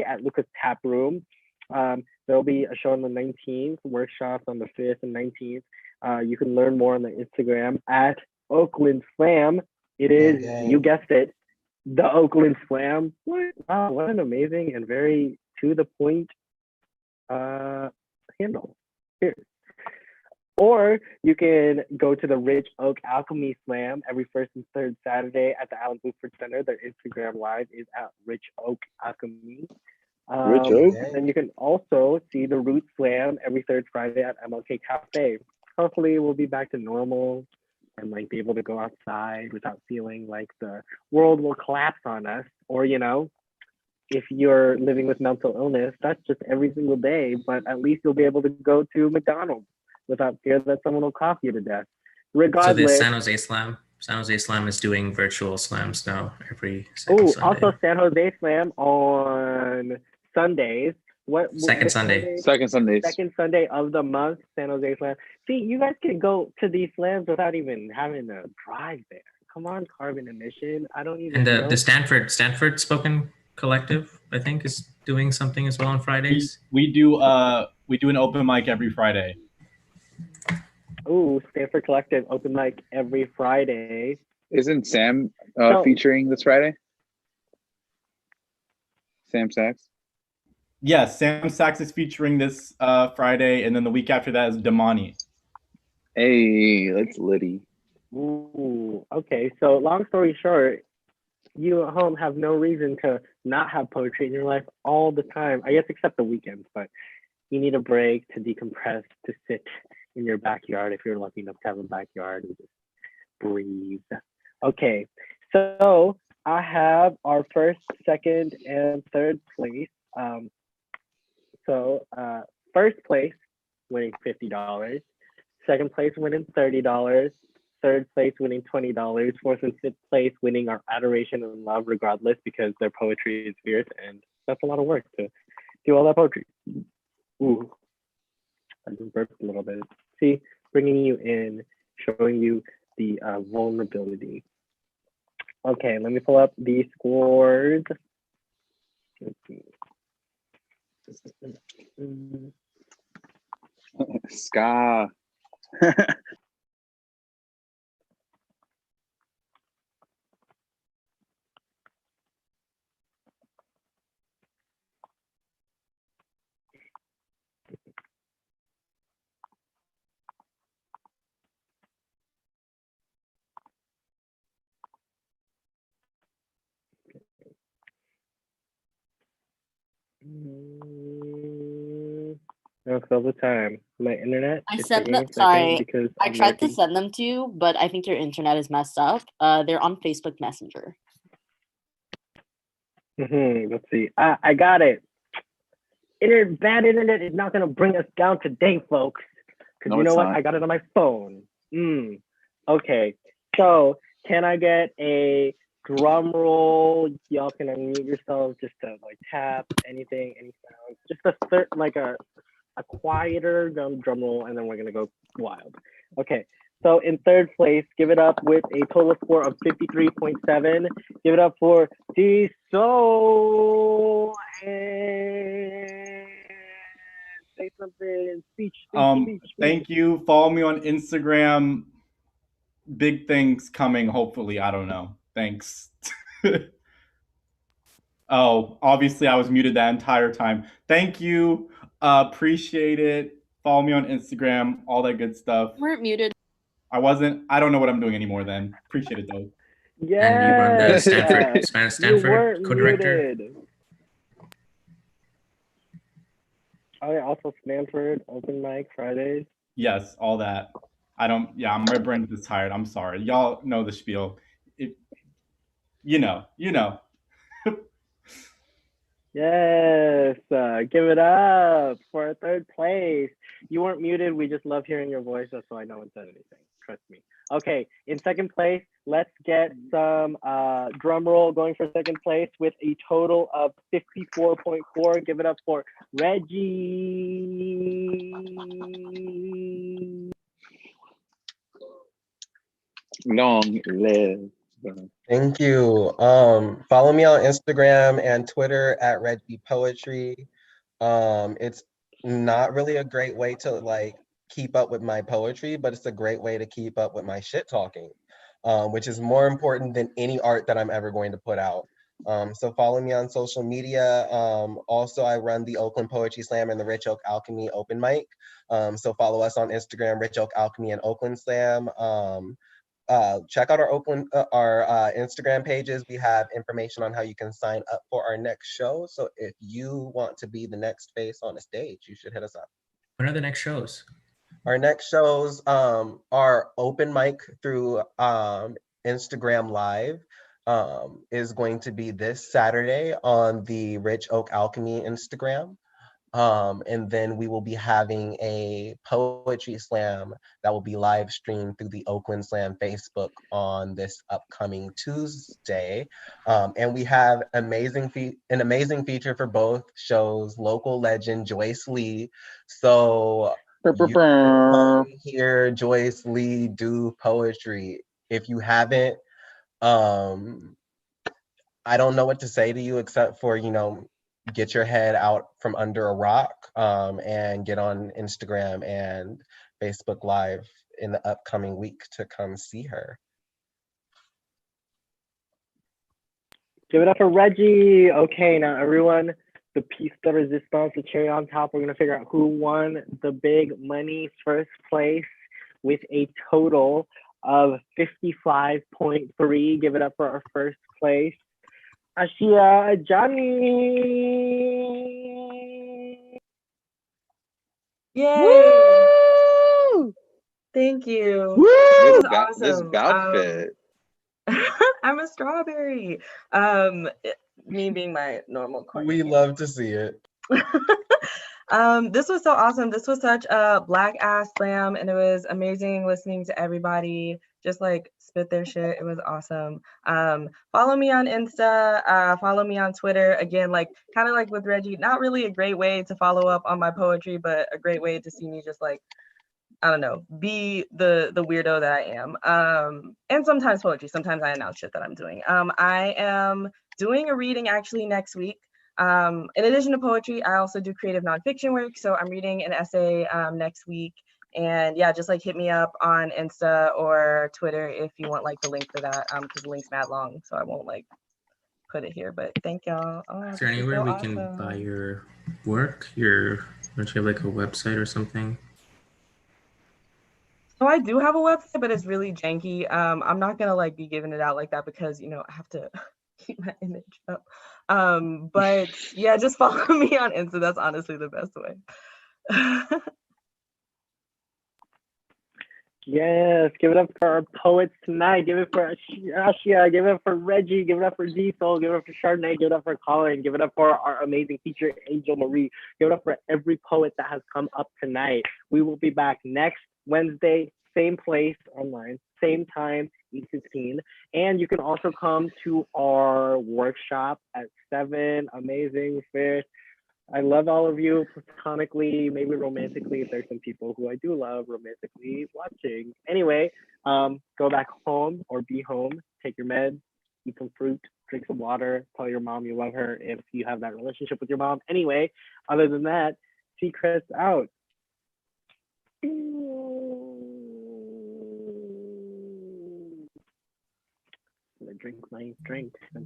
at Lucas Tap Room. There'll be a show on the 19th, workshops on the 5th and 19th. You can learn more on the Instagram at Oakland Slam. It is, you guessed it, the Oakland Slam. What? Wow, what an amazing and very to the point handle. Here. Or you can go to the Rich Oak Alchemy Slam every first and third Saturday at the Allen Buford Center. Their Instagram Live is at Rich Oak Alchemy. Rich Oak? And then you can also see the Root Slam every third Friday at MLK Cafe. Hopefully we'll be back to normal and like be able to go outside without feeling like the world will collapse on us. Or, you know, if you're living with mental illness, that's just every single day, but at least you'll be able to go to McDonald's without fear that someone will cough you to death. Regardless. So this San Jose Slam is doing virtual slams now every second Sunday. Also San Jose Slam on Sundays. Second Sunday of the month, San Jose Slam. See, you guys can go to these slams without even having to drive there. Come on, carbon emission. I don't even know. And the Stanford Spoken Collective, I think, is doing something as well on Fridays. We do an open mic every Friday. Ooh, Stanford Collective open mic every Friday. Isn't Sam featuring this Friday? Sam Sachs? Yes, Sam Sachs is featuring this Friday, and then the week after that is Damani. Hey, that's Liddy. Ooh, okay. So long story short, you at home have no reason to not have poetry in your life all the time. I guess except the weekends, but you need a break to decompress, to sit in your backyard if you're lucky enough to have a backyard and just breathe. Okay, so I have our first, second, and third place So first place winning $50, second place winning $30, third place winning $20, fourth and fifth place winning our adoration and love regardless, because their poetry is fierce, and that's a lot of work to do all that poetry. Ooh, I just burped a little bit. See, bringing you in, showing you the vulnerability. Okay, let me pull up the scores. Let's see. Ska. No, all the time. My internet. I is sent taking a them. second Sorry, because I I'm tried to working. send them to you, but I think your internet is messed up. They're on Facebook Messenger. Let's see. I got it. Bad internet is not gonna bring us down today, folks. Because No, you know it's what? not. I got it on my phone. Okay. So can I get a drum roll? Y'all can unmute yourselves just to like tap anything, any sound. Just a quieter drum roll, and then we're gonna go wild. Okay. So in third place, give it up with a total score of 53.7. Give it up for D Soul. Say something. Speech. Thank you. Follow me on Instagram. Big things coming, hopefully. I don't know. Thanks. Oh, obviously I was muted that entire time. Thank you. Appreciate it. Follow me on Instagram, all that good stuff. You weren't muted. I wasn't. I don't know what I'm doing anymore then. Appreciate it though. Yes. And you run the You Stanford weren't co-director. muted. Oh yeah, also Stanford open mic Fridays. Yes, all that. My brain is tired. I'm sorry. Y'all know the spiel. You know. Yes, give it up for third place. You weren't muted. We just love hearing your voice. That's why no one said anything. Trust me. Okay, in second place, let's get some drum roll going for second place with a total of 54.4. Give it up for Reggie. Long live. Thank you. Follow me on Instagram and Twitter at Reggie Poetry. It's not really a great way to like keep up with my poetry, but it's a great way to keep up with my shit talking, which is more important than any art that I'm ever going to put out. So follow me on social media. Also, I run the Oakland Poetry Slam and the Rich Oak Alchemy open mic. So follow us on Instagram, Rich Oak Alchemy and Oakland Slam. Check out our Instagram pages. We have information on how you can sign up for our next show. So if you want to be the next face on the stage, you should hit us up. When are the next shows? Our next shows are open mic through Instagram Live. Is going to be this Saturday on the Rich Oak Alchemy Instagram. And then we will be having a poetry slam that will be live streamed through the Oakland Slam Facebook on this upcoming Tuesday. And we have an amazing feature for both shows, local legend Joyce Lee. So you can hear Joyce Lee do poetry. If you haven't, I don't know what to say to you except for, get your head out from under a rock and get on Instagram and Facebook Live in the upcoming week to come see her. Give it up for Reggie. Okay, now everyone, the piece de resistance, the cherry on top, we're gonna figure out who won the big money first place with a total of 55.3. Give it up for our first place, Ashia Johnny. Yay! Woo! Thank you. Woo! This is This awesome. outfit. I'm a strawberry. Me being my normal. We love to see it. This was so awesome. This was such a black ass slam, and it was amazing listening to everybody just like spit their shit. It was awesome. Follow me on Insta, follow me on Twitter. Again, like kind of like with Reggie, not really a great way to follow up on my poetry, but a great way to see me just like, I don't know, be the weirdo that I am. And sometimes poetry, sometimes I announce shit that I'm doing. I am doing a reading actually next week. In addition to poetry, I also do creative nonfiction work. So I'm reading an essay next week. And yeah, just like hit me up on Insta or Twitter if you want like the link for that, because the link's mad long, so I won't like put it here. But thank y'all. Oh, is there anywhere so we awesome. can buy your work? Don't you have like a website or something? So I do have a website, but it's really janky. I'm not gonna like be giving it out like that because I have to keep my image up. But yeah, just follow me on Insta. That's honestly the best way. Yes, give it up for our poets tonight. Give it for Ashia. Give it up for Reggie. Give it up for D-Soul. Give it up for Chardonnay. Give it up for Colin. Give it up for our amazing teacher, Angel Marie. Give it up for every poet that has come up tonight. We will be back next Wednesday, same place online, same time, 8:15. And you can also come to our workshop at 7. Amazing Fish. I love all of you platonically, maybe romantically, if there's some people who I do love romantically watching. Anyway, go back home or be home, take your meds, eat some fruit, drink some water, tell your mom you love her if you have that relationship with your mom. Anyway, other than that, secrets out. I'm gonna drink my drink since